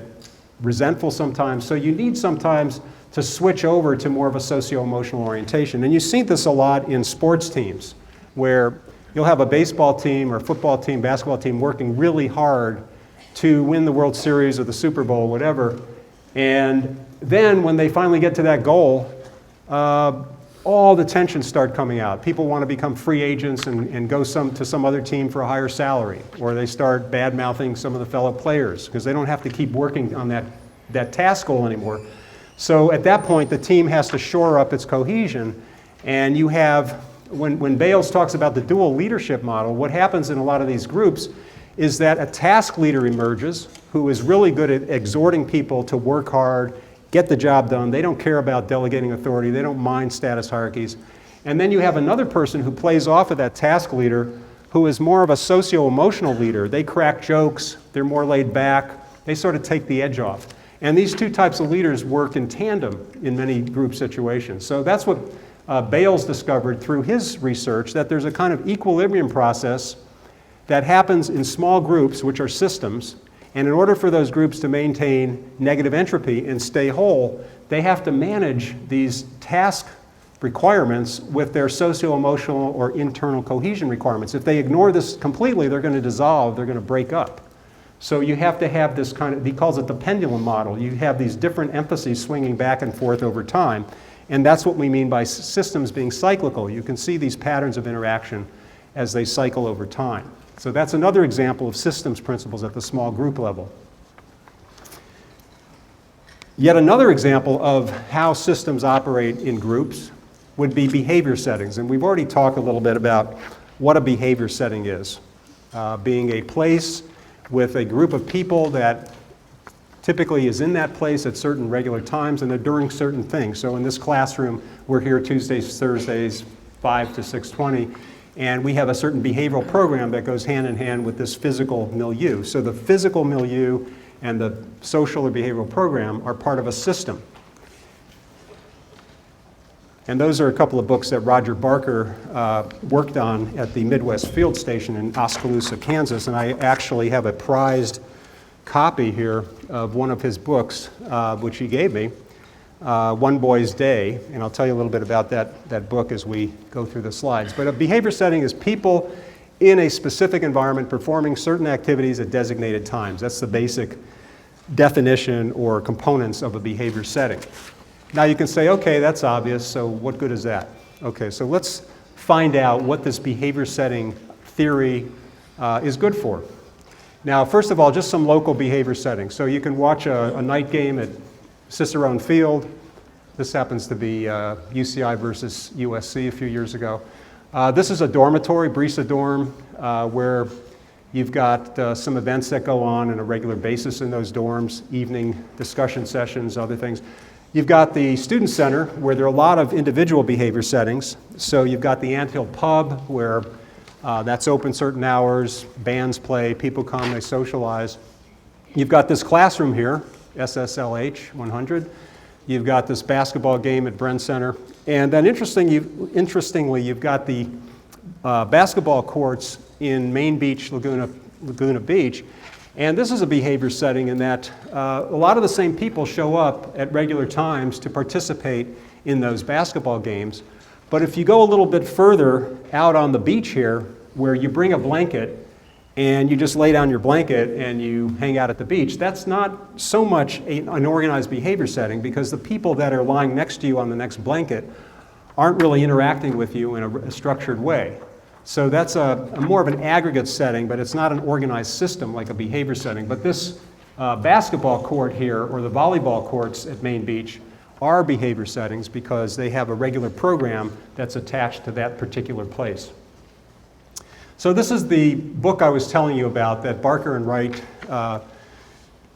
[SPEAKER 1] resentful sometimes. So you need sometimes to switch over to more of a socio-emotional orientation. And you see this a lot in sports teams, where you'll have a baseball team or football team, basketball team working really hard to win the World Series or the Super Bowl, whatever. And then when they finally get to that goal, all the tensions start coming out. People want to become free agents and go to some other team for a higher salary, or they start bad-mouthing some of the fellow players because they don't have to keep working on that task goal anymore. So at that point, the team has to shore up its cohesion. And you have, when Bales talks about the dual leadership model, what happens in a lot of these groups is that a task leader emerges who is really good at exhorting people to work hard, get the job done. They don't care about delegating authority. They don't mind status hierarchies. And then you have another person who plays off of that task leader who is more of a socio-emotional leader. They crack jokes. They're more laid back. They sort of take the edge off. And these two types of leaders work in tandem in many group situations. So that's what Bales discovered through his research, that there's a kind of equilibrium process that happens in small groups, which are systems, and in order for those groups to maintain negative entropy and stay whole, they have to manage these task requirements with their socio-emotional or internal cohesion requirements. If they ignore this completely, they're going to dissolve, they're going to break up. So you have to have this kind of, he calls it the pendulum model. You have these different emphases swinging back and forth over time, and that's what we mean by systems being cyclical. You can see these patterns of interaction as they cycle over time. So that's another example of systems principles at the small group level. Yet another example of how systems operate in groups would be behavior settings. And we've already talked a little bit about what a behavior setting is. Being a place with a group of people that typically is in that place at certain regular times and they're doing certain things. So in this classroom, we're here Tuesdays, Thursdays, 5 to 6:20. And we have a certain behavioral program that goes hand in hand with this physical milieu. So the physical milieu and the social or behavioral program are part of a system. And those are a couple of books that Roger Barker worked on at the Midwest Field Station in Oskaloosa, Kansas. And I actually have a prized copy here of one of his books, which he gave me, One Boy's Day, and I'll tell you a little bit about that book as we go through the slides. But a behavior setting is people in a specific environment performing certain activities at designated times. That's the basic definition or components of a behavior setting. Now you can say, okay, that's obvious, so what good is that? Okay, so let's find out what this behavior setting theory is good for. Now, first of all, just some local behavior settings. So you can watch a night game at Cicerone Field. This happens to be UCI versus USC a few years ago. This is a dormitory, Brisa dorm, where you've got some events that go on a regular basis in those dorms, evening discussion sessions, other things. You've got the student center, where there are a lot of individual behavior settings. So you've got the Anthill Pub, where that's open certain hours, bands play, people come, they socialize. You've got this classroom here, SSLH 100. You've got this basketball game at Bren Center. And then interestingly, you've got the basketball courts in Main Beach, Laguna Beach. And this is a behavior setting in that a lot of the same people show up at regular times to participate in those basketball games. But if you go a little bit further out on the beach here, where you bring a blanket and you just lay down your blanket and you hang out at the beach, that's not so much an organized behavior setting, because the people that are lying next to you on the next blanket aren't really interacting with you in a structured way. So that's a more of an aggregate setting, but it's not an organized system like a behavior setting. But this basketball court here, or the volleyball courts at Main Beach, are behavior settings because they have a regular program that's attached to that particular place. So this is the book I was telling you about that Barker and Wright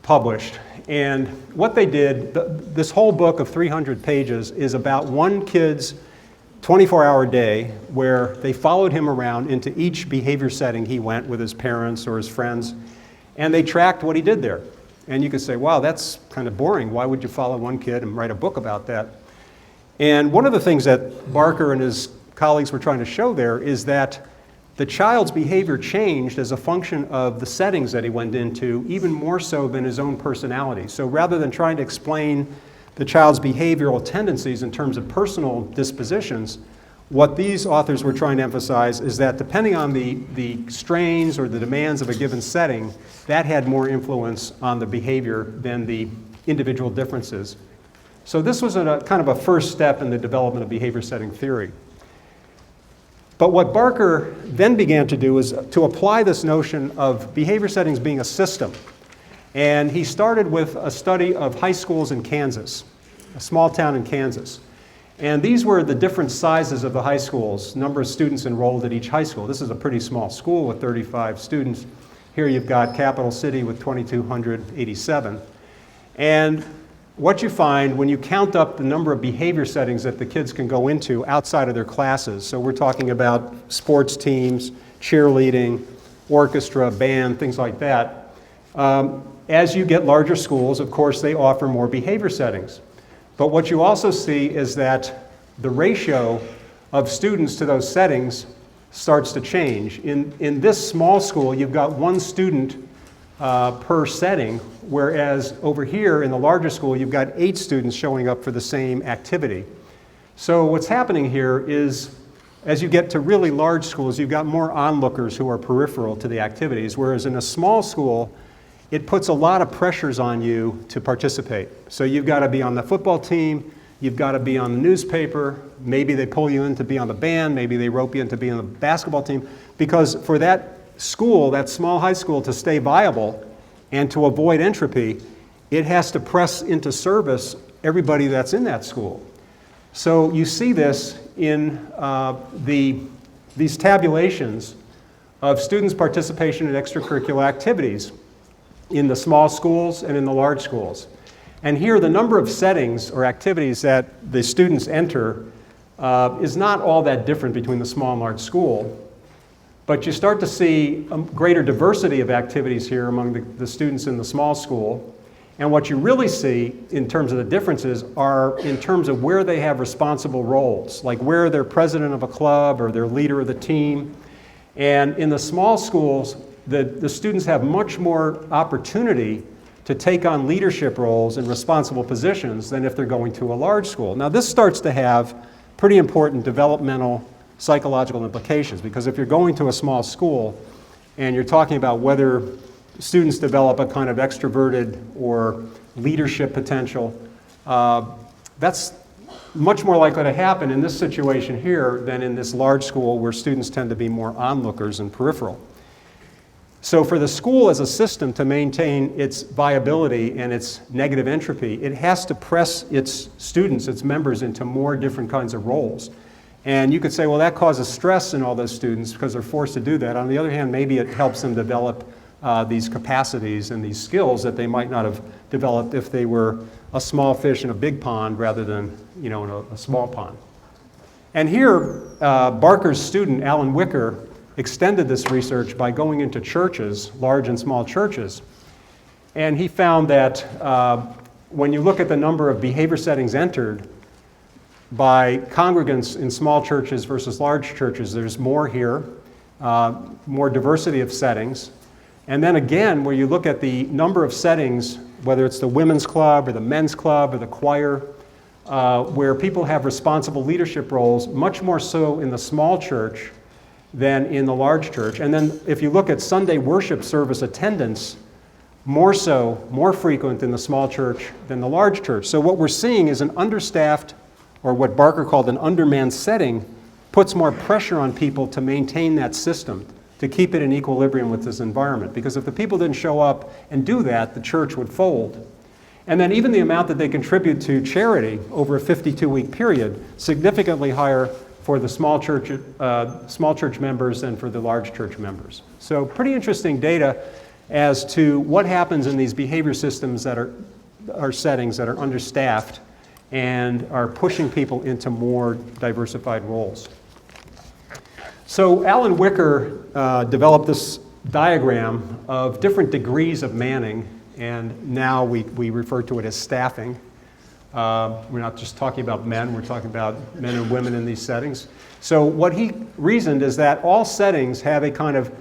[SPEAKER 1] published. And what they did, this whole book of 300 pages is about one kid's 24-hour day where they followed him around into each behavior setting he went with his parents or his friends, and they tracked what he did there. And you could say, wow, that's kind of boring. Why would you follow one kid and write a book about that? And one of the things that Barker and his colleagues were trying to show there is that the child's behavior changed as a function of the settings that he went into, even more so than his own personality. So rather than trying to explain the child's behavioral tendencies in terms of personal dispositions, what these authors were trying to emphasize is that depending on the strains or the demands of a given setting, that had more influence on the behavior than the individual differences. So this was kind of a first step in the development of behavior setting theory. But what Barker then began to do is to apply this notion of behavior settings being a system. And he started with a study of high schools in Kansas, a small town in Kansas. And these were the different sizes of the high schools, number of students enrolled at each high school. This is a pretty small school with 35 students. Here you've got Capital City with 2,287. And what you find when you count up the number of behavior settings that the kids can go into outside of their classes, so we're talking about sports teams, cheerleading, orchestra, band, things like that. As you get larger schools, of course, they offer more behavior settings. But what you also see is that the ratio of students to those settings starts to change. In this small school, you've got 1 student per setting, whereas over here in the larger school, you've got 8 students showing up for the same activity. So what's happening here is, as you get to really large schools, you've got more onlookers who are peripheral to the activities, whereas in a small school, it puts a lot of pressures on you to participate. So you've got to be on the football team, you've got to be on the newspaper, maybe they pull you in to be on the band, maybe they rope you in to be on the basketball team, because for that school, that small high school, to stay viable and to avoid entropy, it has to press into service everybody that's in that school. So you see this in these tabulations of students' participation in extracurricular activities in the small schools and in the large schools. And here the number of settings or activities that the students enter is not all that different between the small and large school, but you start to see a greater diversity of activities here among the students in the small school. And what you really see in terms of the differences are in terms of where they have responsible roles, like where they're president of a club or they're leader of the team. And in the small schools, the students have much more opportunity to take on leadership roles and responsible positions than if they're going to a large school. Now this starts to have pretty important developmental psychological implications, because if you're going to a small school and you're talking about whether students develop a kind of extroverted or leadership potential, that's much more likely to happen in this situation here than in this large school where students tend to be more onlookers and peripheral. So for the school as a system to maintain its viability and its negative entropy, it has to press its students, its members, into more different kinds of roles. And you could say, well, that causes stress in all those students because they're forced to do that. On the other hand, maybe it helps them develop these capacities and these skills that they might not have developed if they were a small fish in a big pond rather than, in a small pond. And here, Barker's student, Alan Wicker, extended this research by going into churches, large and small churches. And he found that when you look at the number of behavior settings entered by congregants in small churches versus large churches, there's more here, more diversity of settings. And then again, where you look at the number of settings, whether it's the women's club or the men's club or the choir, where people have responsible leadership roles, much more so in the small church than in the large church. And then if you look at Sunday worship service attendance, more frequent in the small church than the large church. So what we're seeing is an understaffed, or what Barker called an undermanned setting, puts more pressure on people to maintain that system, to keep it in equilibrium with this environment. Because if the people didn't show up and do that, the church would fold. And then even the amount that they contribute to charity over a 52-week period, significantly higher for the small church members than for the large church members. So pretty interesting data as to what happens in these behavior systems that are settings that are understaffed and are pushing people into more diversified roles. So Alan Wicker developed this diagram of different degrees of manning, and now we refer to it as staffing. We're not just talking about men, we're talking about men and women in these settings. So what he reasoned is that all settings have a kind of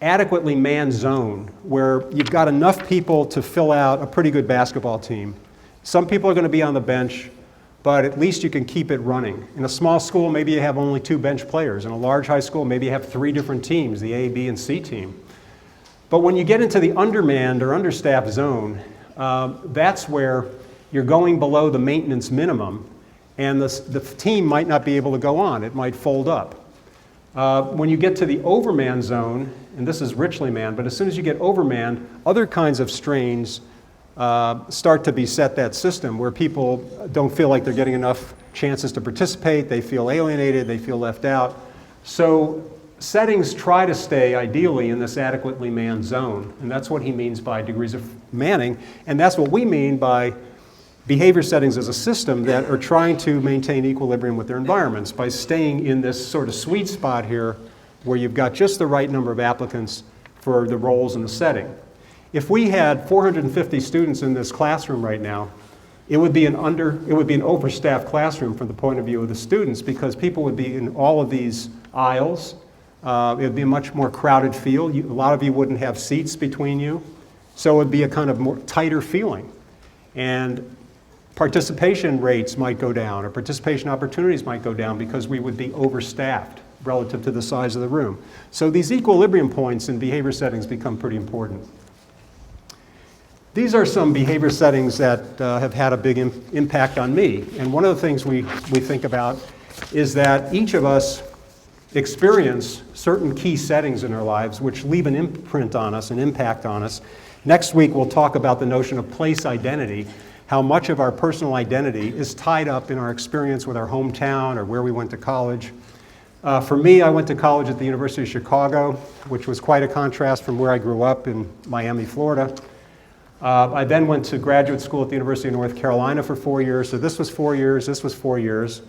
[SPEAKER 1] adequately manned zone where you've got enough people to fill out a pretty good basketball team. Some people are going to be on the bench, but at least you can keep it running. In a small school, maybe you have only 2 bench players. In a large high school, maybe you have 3 different teams, the A, B, and C team. But when you get into the undermanned or understaffed zone, that's where you're going below the maintenance minimum, and the team might not be able to go on. It might fold up. When you get to the overmanned zone, and this is richly manned, but as soon as you get overmanned, other kinds of strains start to beset that system where people don't feel like they're getting enough chances to participate, they feel alienated, they feel left out. So settings try to stay ideally in this adequately manned zone, and that's what he means by degrees of manning, and that's what we mean by behavior settings as a system that are trying to maintain equilibrium with their environments by staying in this sort of sweet spot here where you've got just the right number of applicants for the roles in the setting. If we had 450 students in this classroom right now, it would be an overstaffed classroom from the point of view of the students because people would be in all of these aisles. It would be a much more crowded feel. A lot of you wouldn't have seats between you. So it would be a kind of more tighter feeling. And participation rates might go down, or participation opportunities might go down because we would be overstaffed relative to the size of the room. So these equilibrium points in behavior settings become pretty important. These are some behavior settings that have had a big impact on me. And one of the things we think about is that each of us experience certain key settings in our lives which leave an imprint on us, an impact on us. Next week we'll talk about the notion of place identity, how much of our personal identity is tied up in our experience with our hometown or where we went to college. For me, I went to college at the University of Chicago, which was quite a contrast from where I grew up in Miami, Florida. I then went to graduate school at the University of North Carolina for 4 years, so this was 4 years, this was 4 years.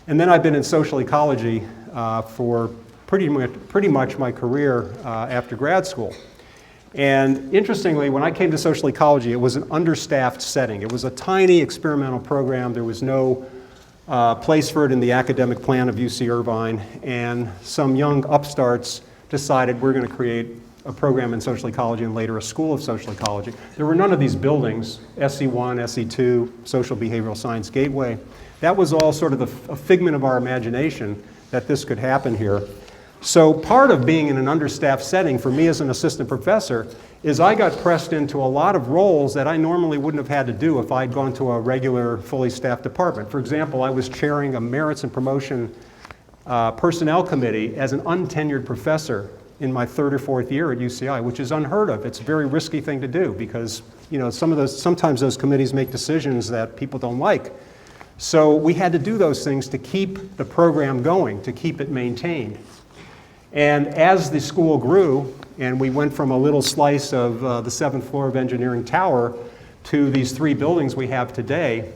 [SPEAKER 1] And then I've been in social ecology for pretty much my career after grad school. And interestingly, when I came to social ecology, it was an understaffed setting. It was a tiny experimental program. There was no place for it in the academic plan of UC Irvine. And some young upstarts decided we're going to create a program in social ecology and later a school of social ecology. There were none of these buildings, SE1, SE2, Social Behavioral Science Gateway. That was all sort of a figment of our imagination that this could happen here. So part of being in an understaffed setting for me as an assistant professor is I got pressed into a lot of roles that I normally wouldn't have had to do if I'd gone to a regular fully staffed department. For example, I was chairing a merits and promotion personnel committee as an untenured professor in my 3rd or 4th year at UCI, which is unheard of. It's a very risky thing to do because sometimes those committees make decisions that people don't like. So we had to do those things to keep the program going, to keep it maintained. And as the school grew, and we went from a little slice of the 7th floor of Engineering Tower to these 3 buildings we have today,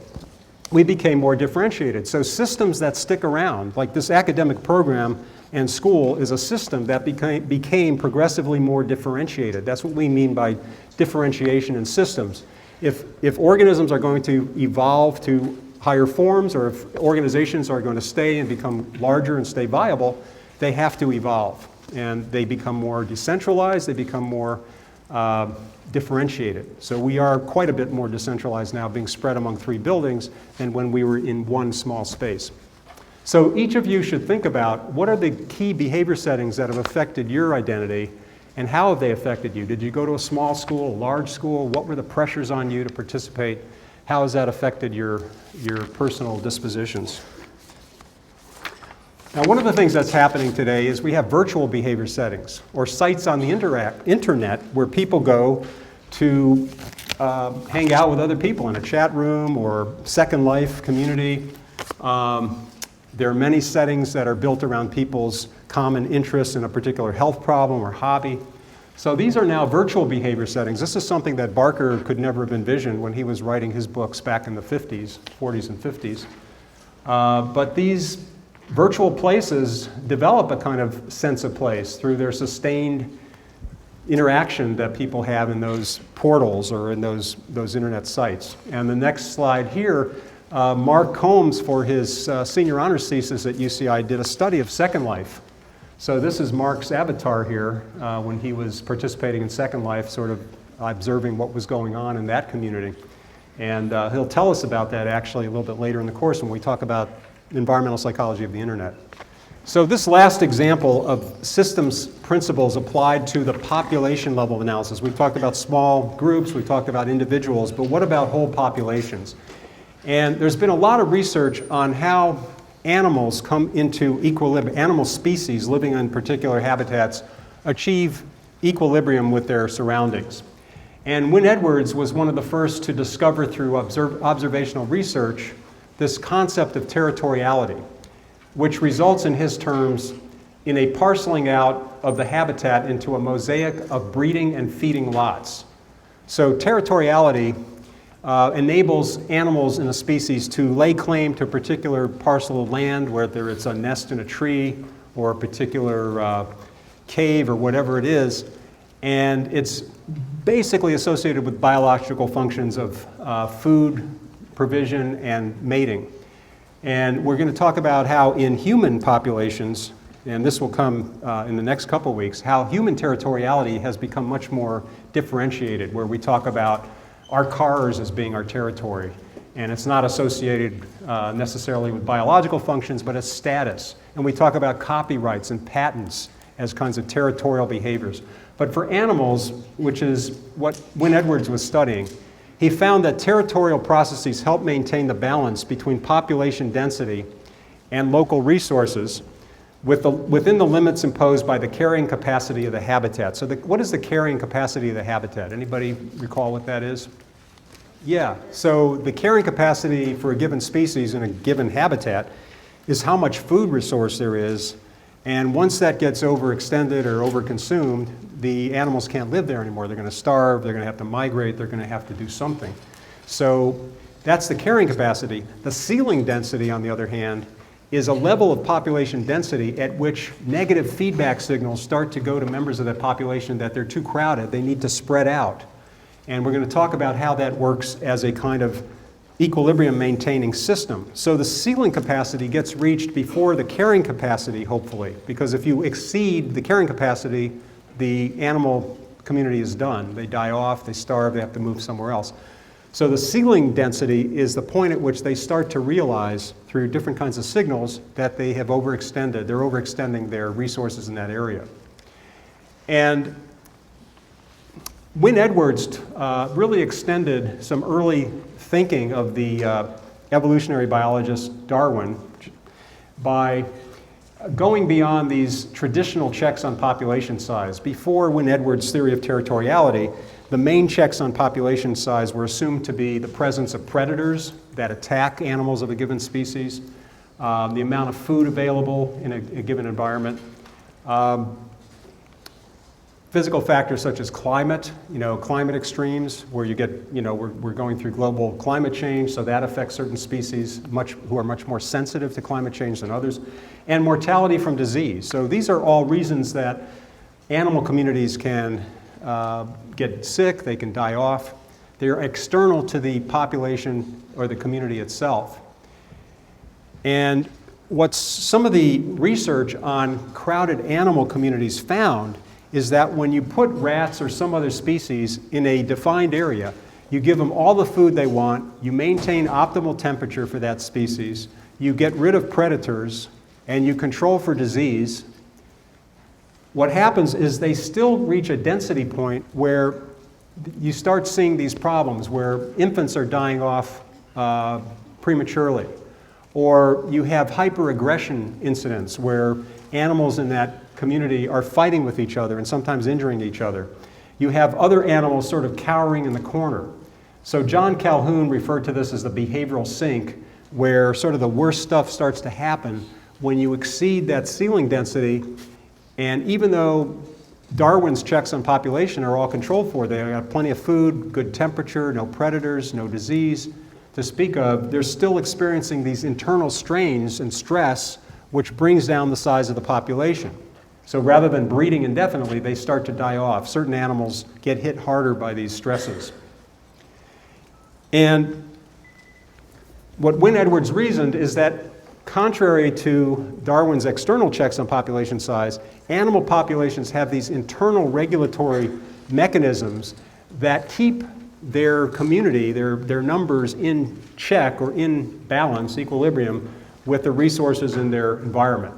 [SPEAKER 1] we became more differentiated. So systems that stick around, like this academic program and school, is a system that became progressively more differentiated. That's what we mean by differentiation in systems. If organisms are going to evolve to higher forms, or if organizations are going to stay and become larger and stay viable, they have to evolve. And they become more decentralized, they become more differentiated. So we are quite a bit more decentralized now, being spread among 3 buildings than when we were in one small space. So each of you should think about what are the key behavior settings that have affected your identity, and how have they affected you? Did you go to a small school, a large school? What were the pressures on you to participate? How has that affected your personal dispositions? Now, one of the things that's happening today is we have virtual behavior settings, or sites on the internet where people go to hang out with other people in a chat room or Second Life community. There are many settings that are built around people's common interests in a particular health problem or hobby. So these are now virtual behavior settings. This is something that Barker could never have envisioned when he was writing his books back in the 40s and 50s. But these virtual places develop a kind of sense of place through their sustained interaction that people have in those portals or in those internet sites. And the next slide here, Mark Combs, for his senior honors thesis at UCI, did a study of Second Life. So this is Mark's avatar here when he was participating in Second Life, sort of observing what was going on in that community. And he'll tell us about that actually a little bit later in the course when we talk about environmental psychology of the internet. So this last example of systems principles applied to the population level of analysis. We've talked about small groups, we've talked about individuals, but what about whole populations? And there's been a lot of research on how animals come into equilibrium, animal species living in particular habitats achieve equilibrium with their surroundings. And Wynne Edwards was one of the first to discover through observational research this concept of territoriality, which results in his terms in a parceling out of the habitat into a mosaic of breeding and feeding lots. So territoriality enables animals in a species to lay claim to a particular parcel of land, whether it's a nest in a tree or a particular cave or whatever it is, and it's basically associated with biological functions of food provision and mating. And we're going to talk about how in human populations, and this will come in the next couple of weeks, how human territoriality has become much more differentiated, where we talk about our cars as being our territory. And it's not associated necessarily with biological functions, but as status. And we talk about copyrights and patents as kinds of territorial behaviors. But for animals, which is what Wynne Edwards was studying, he found that territorial processes help maintain the balance between population density and local resources within the limits imposed by the carrying capacity of the habitat. So what is the carrying capacity of the habitat? Anybody recall what that is? Yeah, so the carrying capacity for a given species in a given habitat is how much food resource there is, and once that gets overextended or overconsumed, the animals can't live there anymore. They're going to starve, they're going to have to migrate, they're going to have to do something. So that's the carrying capacity. The ceiling density, on the other hand, is a level of population density at which negative feedback signals start to go to members of that population that they're too crowded, they need to spread out. And we're going to talk about how that works as a kind of equilibrium maintaining system. So the ceiling capacity gets reached before the carrying capacity, hopefully, because if you exceed the carrying capacity, the animal community is done. They die off, they starve, they have to move somewhere else. So the ceiling density is the point at which they start to realize through different kinds of signals that they have overextended, they're overextending their resources in that area. And Wynne Edwards really extended some early thinking of the evolutionary biologist Darwin by going beyond these traditional checks on population size. Before Wynne Edwards' theory of territoriality, the main checks on population size were assumed to be the presence of predators that attack animals of a given species, the amount of food available in a given environment, physical factors such as climate, climate extremes, where you get, we're going through global climate change, so that affects certain species who are much more sensitive to climate change than others, and mortality from disease. So these are all reasons that animal communities can get sick, they can die off. They're external to the population or the community itself. And what some of the research on crowded animal communities found is that when you put rats or some other species in a defined area, you give them all the food they want, you maintain optimal temperature for that species, you get rid of predators, and you control for disease, what happens is they still reach a density point where you start seeing these problems where infants are dying off prematurely, or you have hyperaggression incidents where animals in that community are fighting with each other and sometimes injuring each other. You have other animals sort of cowering in the corner. So John Calhoun referred to this as the behavioral sink, where sort of the worst stuff starts to happen when you exceed that ceiling density. And even though Darwin's checks on population are all controlled for, they have plenty of food, good temperature, no predators, no disease to speak of, they're still experiencing these internal strains and stress which brings down the size of the population. So rather than breeding indefinitely, they start to die off. Certain animals get hit harder by these stresses. And what Wynne Edwards reasoned is that contrary to Darwin's external checks on population size, animal populations have these internal regulatory mechanisms that keep their community, their numbers in check or in balance, equilibrium, with the resources in their environment.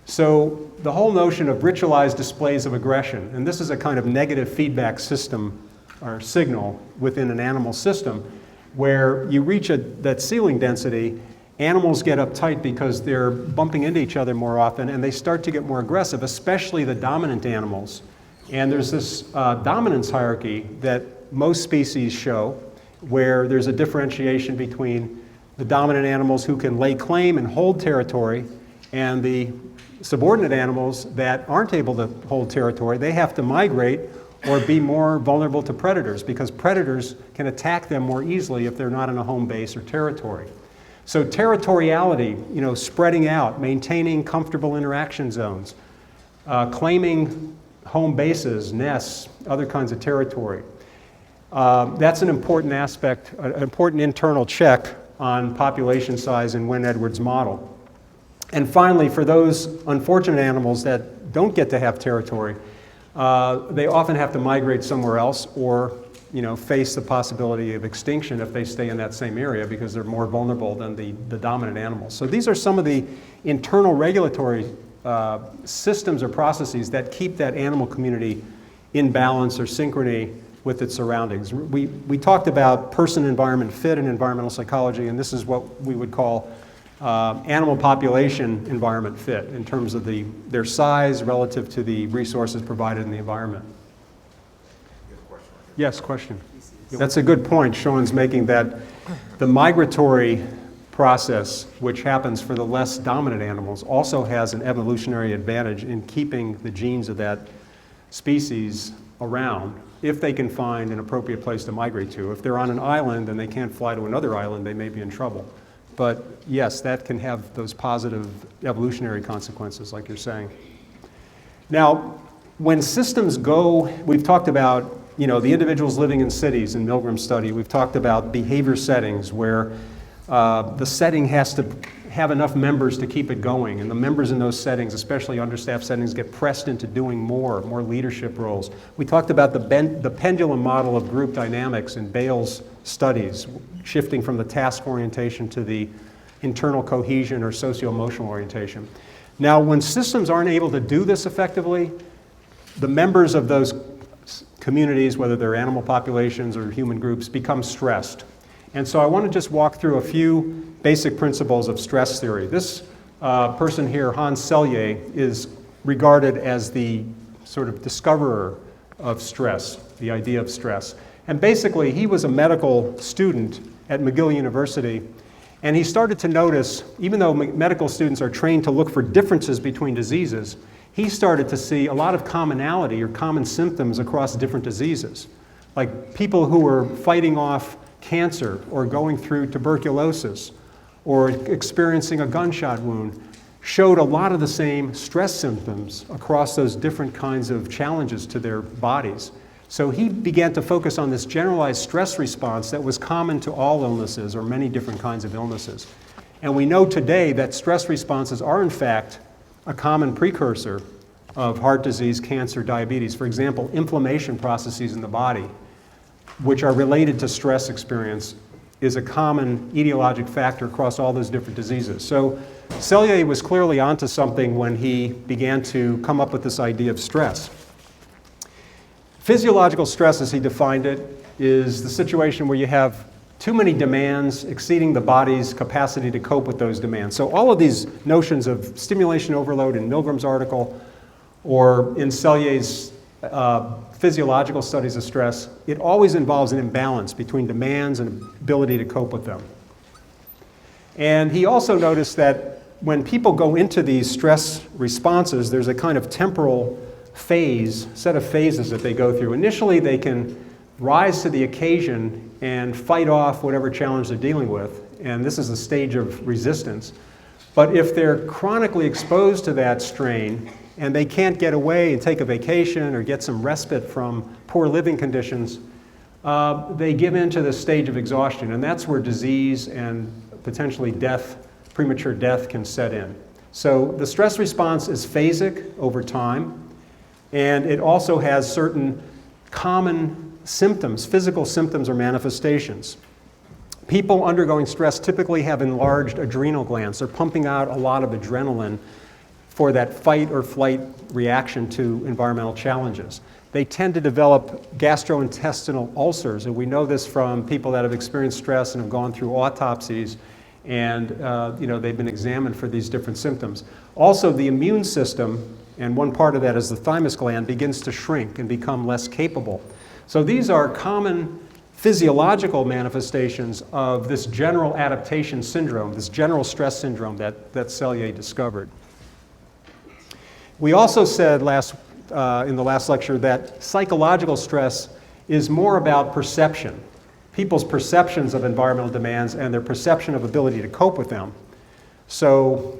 [SPEAKER 1] So the whole notion of ritualized displays of aggression, and this is a kind of negative feedback system or signal within an animal system, where you reach that ceiling density, animals get uptight because they're bumping into each other more often, and they start to get more aggressive, especially the dominant animals. And there's this dominance hierarchy that most species show, where there's a differentiation between the dominant animals who can lay claim and hold territory, and the subordinate animals that aren't able to hold territory, they have to migrate or be more vulnerable to predators, because predators can attack them more easily if they're not in a home base or territory. So territoriality, spreading out, maintaining comfortable interaction zones, claiming home bases, nests, other kinds of territory. That's an important aspect, an important internal check on population size in Wynne-Edwards' model. And finally, for those unfortunate animals that don't get to have territory, they often have to migrate somewhere else or face the possibility of extinction if they stay in that same area because they're more vulnerable than the dominant animals. So these are some of the internal regulatory systems or processes that keep that animal community in balance or synchrony with its surroundings. We talked about person-environment fit in environmental psychology, and this is what we would call animal population environment fit in terms of their size relative to the resources provided in the environment. Yes, question. That's a good point Sean's making, that the migratory process, which happens for the less dominant animals, also has an evolutionary advantage in keeping the genes of that species around if they can find an appropriate place to migrate to. If they're on an island and they can't fly to another island, they may be in trouble. But yes, that can have those positive evolutionary consequences, like you're saying. Now, when systems go, we've talked about the individuals living in cities in Milgram's study. We've talked about behavior settings where the setting has to have enough members to keep it going, and the members in those settings, especially understaffed settings, get pressed into doing more leadership roles. We talked about the pendulum model of group dynamics in Bale's studies, shifting from the task orientation to the internal cohesion or socio-emotional orientation. Now, when systems aren't able to do this effectively, the members of those communities, whether they're animal populations or human groups, become stressed. And so I want to just walk through a few basic principles of stress theory. This person here, Hans Selye, is regarded as the sort of discoverer of stress, the idea of stress. And basically, he was a medical student at McGill University, and he started to notice, even though medical students are trained to look for differences between diseases, he started to see a lot of commonality or common symptoms across different diseases. Like people who were fighting off cancer or going through tuberculosis or experiencing a gunshot wound showed a lot of the same stress symptoms across those different kinds of challenges to their bodies. So he began to focus on this generalized stress response that was common to all illnesses or many different kinds of illnesses. And we know today that stress responses are in fact a common precursor of heart disease, cancer, diabetes. For example, inflammation processes in the body, which are related to stress experience, is a common etiologic factor across all those different diseases. So Selye was clearly onto something when he began to come up with this idea of stress. Physiological stress, as he defined it, is the situation where you have too many demands exceeding the body's capacity to cope with those demands. So all of these notions of stimulation overload in Milgram's article or in Selye's physiological studies of stress, it always involves an imbalance between demands and ability to cope with them. And he also noticed that when people go into these stress responses, there's a kind of temporal set of phases that they go through. Initially, they can rise to the occasion and fight off whatever challenge they're dealing with, and this is a stage of resistance. But if they're chronically exposed to that strain, and they can't get away and take a vacation or get some respite from poor living conditions, they give in to this stage of exhaustion, and that's where disease and potentially death, premature death, can set in. So the stress response is phasic over time, and it also has certain common symptoms, physical symptoms or manifestations. People undergoing stress typically have enlarged adrenal glands. They're pumping out a lot of adrenaline for that fight or flight reaction to environmental challenges. They tend to develop gastrointestinal ulcers, and we know this from people that have experienced stress and have gone through autopsies, and they've been examined for these different symptoms. Also, the immune system, and one part of that is the thymus gland, begins to shrink and become less capable. So these are common physiological manifestations of this general adaptation syndrome, this general stress syndrome that Selye discovered. We also said in the last lecture that psychological stress is more about perception, people's perceptions of environmental demands and their perception of ability to cope with them. So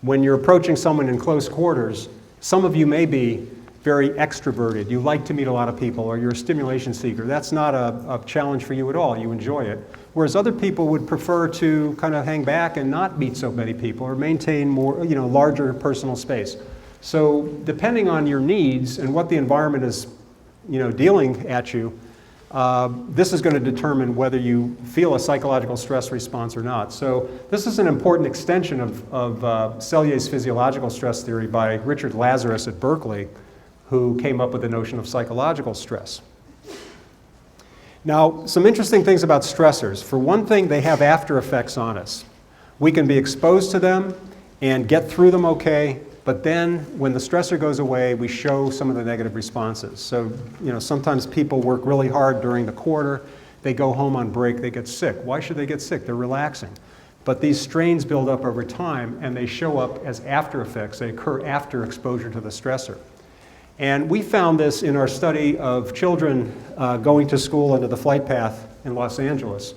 [SPEAKER 1] when you're approaching someone in close quarters, some of you may be very extroverted. You like to meet a lot of people, or you're a stimulation seeker. That's not a challenge for you at all. You enjoy it. Whereas other people would prefer to kind of hang back and not meet so many people or maintain more, larger personal space. So depending on your needs and what the environment is, dealing at you, this is going to determine whether you feel a psychological stress response or not. So this is an important extension of Selye's physiological stress theory by Richard Lazarus at Berkeley, who came up with the notion of psychological stress. Now, some interesting things about stressors. For one thing, they have after effects on us. We can be exposed to them and get through them okay, but then when the stressor goes away, we show some of the negative responses. So, sometimes people work really hard during the quarter, they go home on break, they get sick. Why should they get sick? They're relaxing. But these strains build up over time and they show up as after effects. They occur after exposure to the stressor. And we found this in our study of children going to school under the flight path in Los Angeles,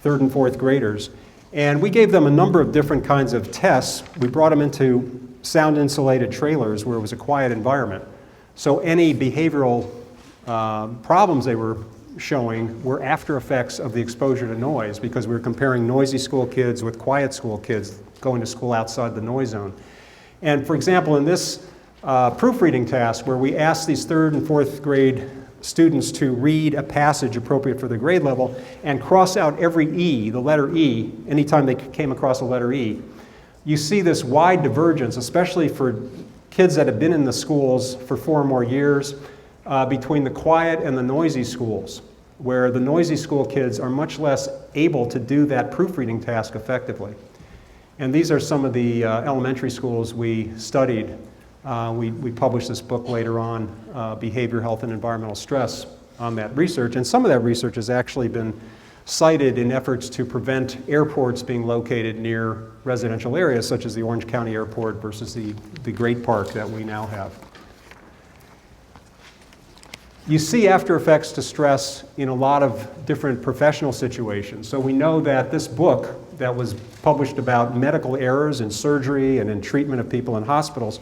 [SPEAKER 1] 3rd and 4th graders. And we gave them a number of different kinds of tests. We brought them into sound-insulated trailers where it was a quiet environment. So any behavioral problems they were showing were after effects of the exposure to noise, because we were comparing noisy school kids with quiet school kids going to school outside the noise zone. And for example, in this proofreading task where we asked these 3rd and 4th grade students to read a passage appropriate for their grade level and cross out every E, the letter E, anytime they came across a letter E, you see this wide divergence, especially for kids that have been in the schools for 4 or more years, between the quiet and the noisy schools, where the noisy school kids are much less able to do that proofreading task effectively. And these are some of the elementary schools we studied. We published this book later on, Behavior, Health, and Environmental Stress, on that research. And some of that research has actually been cited in efforts to prevent airports being located near residential areas, such as the Orange County Airport versus the Great Park that we now have. You see after effects to stress in a lot of different professional situations. So we know that this book that was published about medical errors in surgery and in treatment of people in hospitals,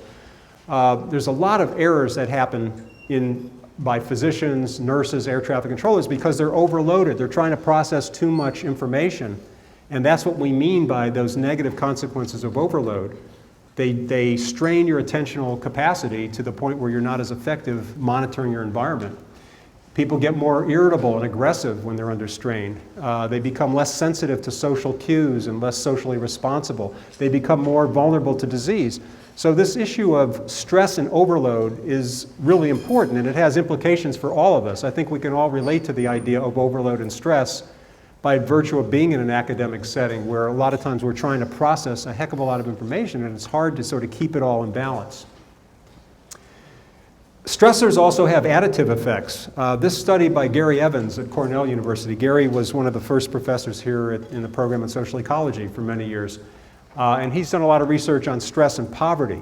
[SPEAKER 1] there's a lot of errors that happen by physicians, nurses, air traffic controllers because they're overloaded. They're trying to process too much information. And that's what we mean by those negative consequences of overload. They strain your attentional capacity to the point where you're not as effective monitoring your environment. People get more irritable and aggressive when they're under strain. They become less sensitive to social cues and less socially responsible. They become more vulnerable to disease. So this issue of stress and overload is really important, and it has implications for all of us. I think we can all relate to the idea of overload and stress by virtue of being in an academic setting where a lot of times we're trying to process a heck of a lot of information, and it's hard to sort of keep it all in balance. Stressors also have additive effects. This study by Gary Evans at Cornell University. Gary was one of the first professors here in the program in social ecology for many years. And he's done a lot of research on stress and poverty.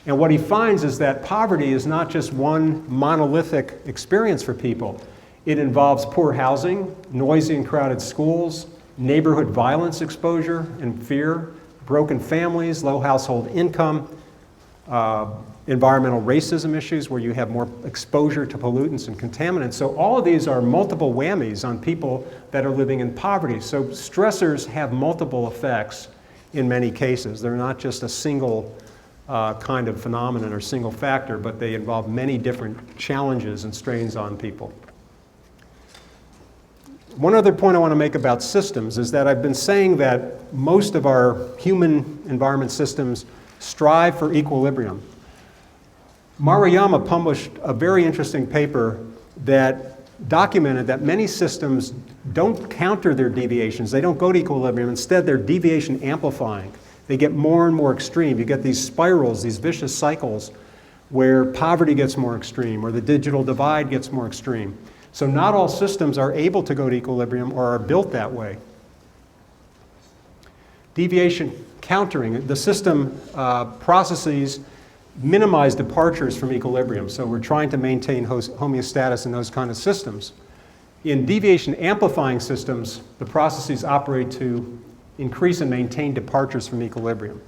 [SPEAKER 1] And what he finds is that poverty is not just one monolithic experience for people. It involves poor housing, noisy and crowded schools, neighborhood violence exposure and fear, broken families, low household income, environmental racism issues where you have more exposure to pollutants and contaminants. So all of these are multiple whammies on people that are living in poverty. So stressors have multiple effects in many cases. They're not just a single kind of phenomenon or single factor, but they involve many different challenges and strains on people. One other point I want to make about systems is that I've been saying that most of our human environment systems strive for equilibrium. Maruyama published a very interesting paper that documented that many systems don't counter their deviations. They don't go to equilibrium. Instead, they're deviation-amplifying. They get more and more extreme. You get these spirals, these vicious cycles where poverty gets more extreme or the digital divide gets more extreme. So not all systems are able to go to equilibrium or are built that way. Deviation countering, the system processes minimize departures from equilibrium. So we're trying to maintain homeostasis in those kind of systems. In deviation amplifying systems, the processes operate to increase and maintain departures from equilibrium.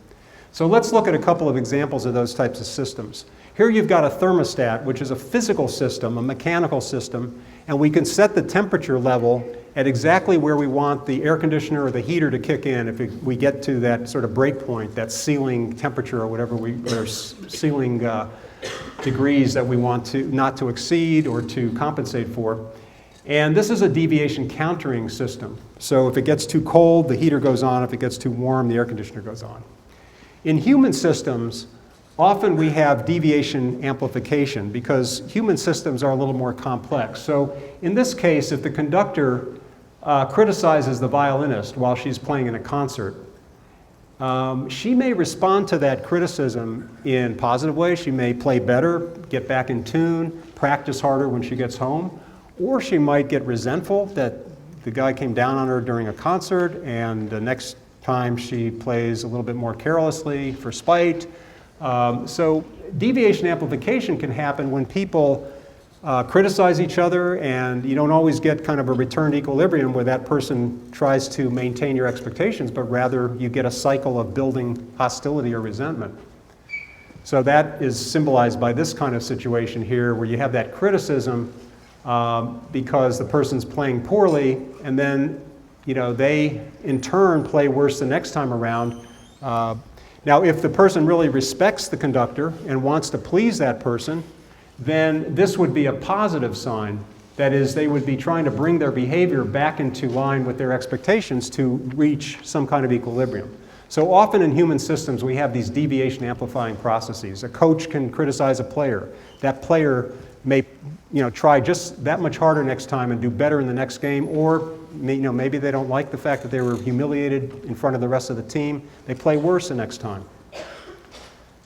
[SPEAKER 1] So let's look at a couple of examples of those types of systems. Here you've got a thermostat, which is a physical system, a mechanical system, and we can set the temperature level at exactly where we want the air conditioner or the heater to kick in if we get to that sort of break point, that ceiling temperature or whatever or ceiling degrees that we want to not to exceed or to compensate for. And this is a deviation countering system. So if it gets too cold, the heater goes on. If it gets too warm, the air conditioner goes on. In human systems, often we have deviation amplification because human systems are a little more complex. So in this case, if the conductor criticizes the violinist while she's playing in a concert, she may respond to that criticism in positive ways. She may play better, get back in tune, practice harder when she gets home, or she might get resentful that the guy came down on her during a concert and the next time she plays a little bit more carelessly for spite. So deviation amplification can happen when people criticize each other, and you don't always get kind of a return to equilibrium where that person tries to maintain your expectations, but rather you get a cycle of building hostility or resentment. So that is symbolized by this kind of situation here where you have that criticism because the person's playing poorly, and then they in turn play worse the next time around. Now, if the person really respects the conductor and wants to please that person, then this would be a positive sign. That is, they would be trying to bring their behavior back into line with their expectations to reach some kind of equilibrium. So often in human systems, we have these deviation amplifying processes. A coach can criticize a player. That player may try just that much harder next time and do better in the next game, or maybe they don't like the fact that they were humiliated in front of the rest of the team. They play worse the next time.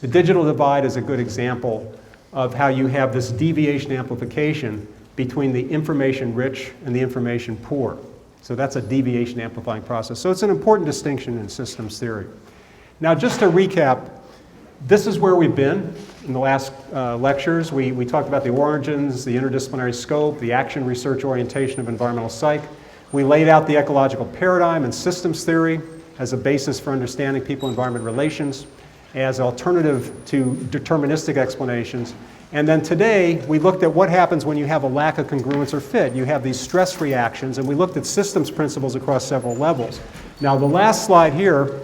[SPEAKER 1] The digital divide is a good example of how you have this deviation amplification between the information rich and the information poor. So that's a deviation amplifying process. So it's an important distinction in systems theory. Now, just to recap, this is where we've been in the last lectures. We talked about the origins, the interdisciplinary scope, the action research orientation of environmental psych. We laid out the ecological paradigm and systems theory as a basis for understanding people-environment relations, as alternative to deterministic explanations. And then today, we looked at what happens when you have a lack of congruence or fit. You have these stress reactions, and we looked at systems principles across several levels. Now, the last slide here,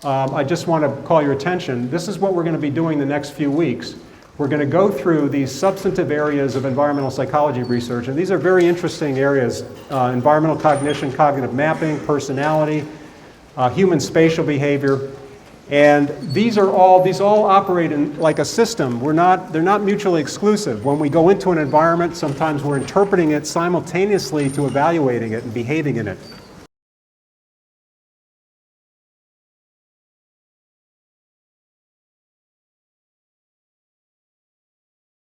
[SPEAKER 1] I just want to call your attention. This is what we're going to be doing the next few weeks. We're going to go through these substantive areas of environmental psychology research, and these are very interesting areas: environmental cognition, cognitive mapping, personality, human spatial behavior. And these all operate in like a system. They're not mutually exclusive. When we go into an environment, sometimes we're interpreting it simultaneously to evaluating it and behaving in it.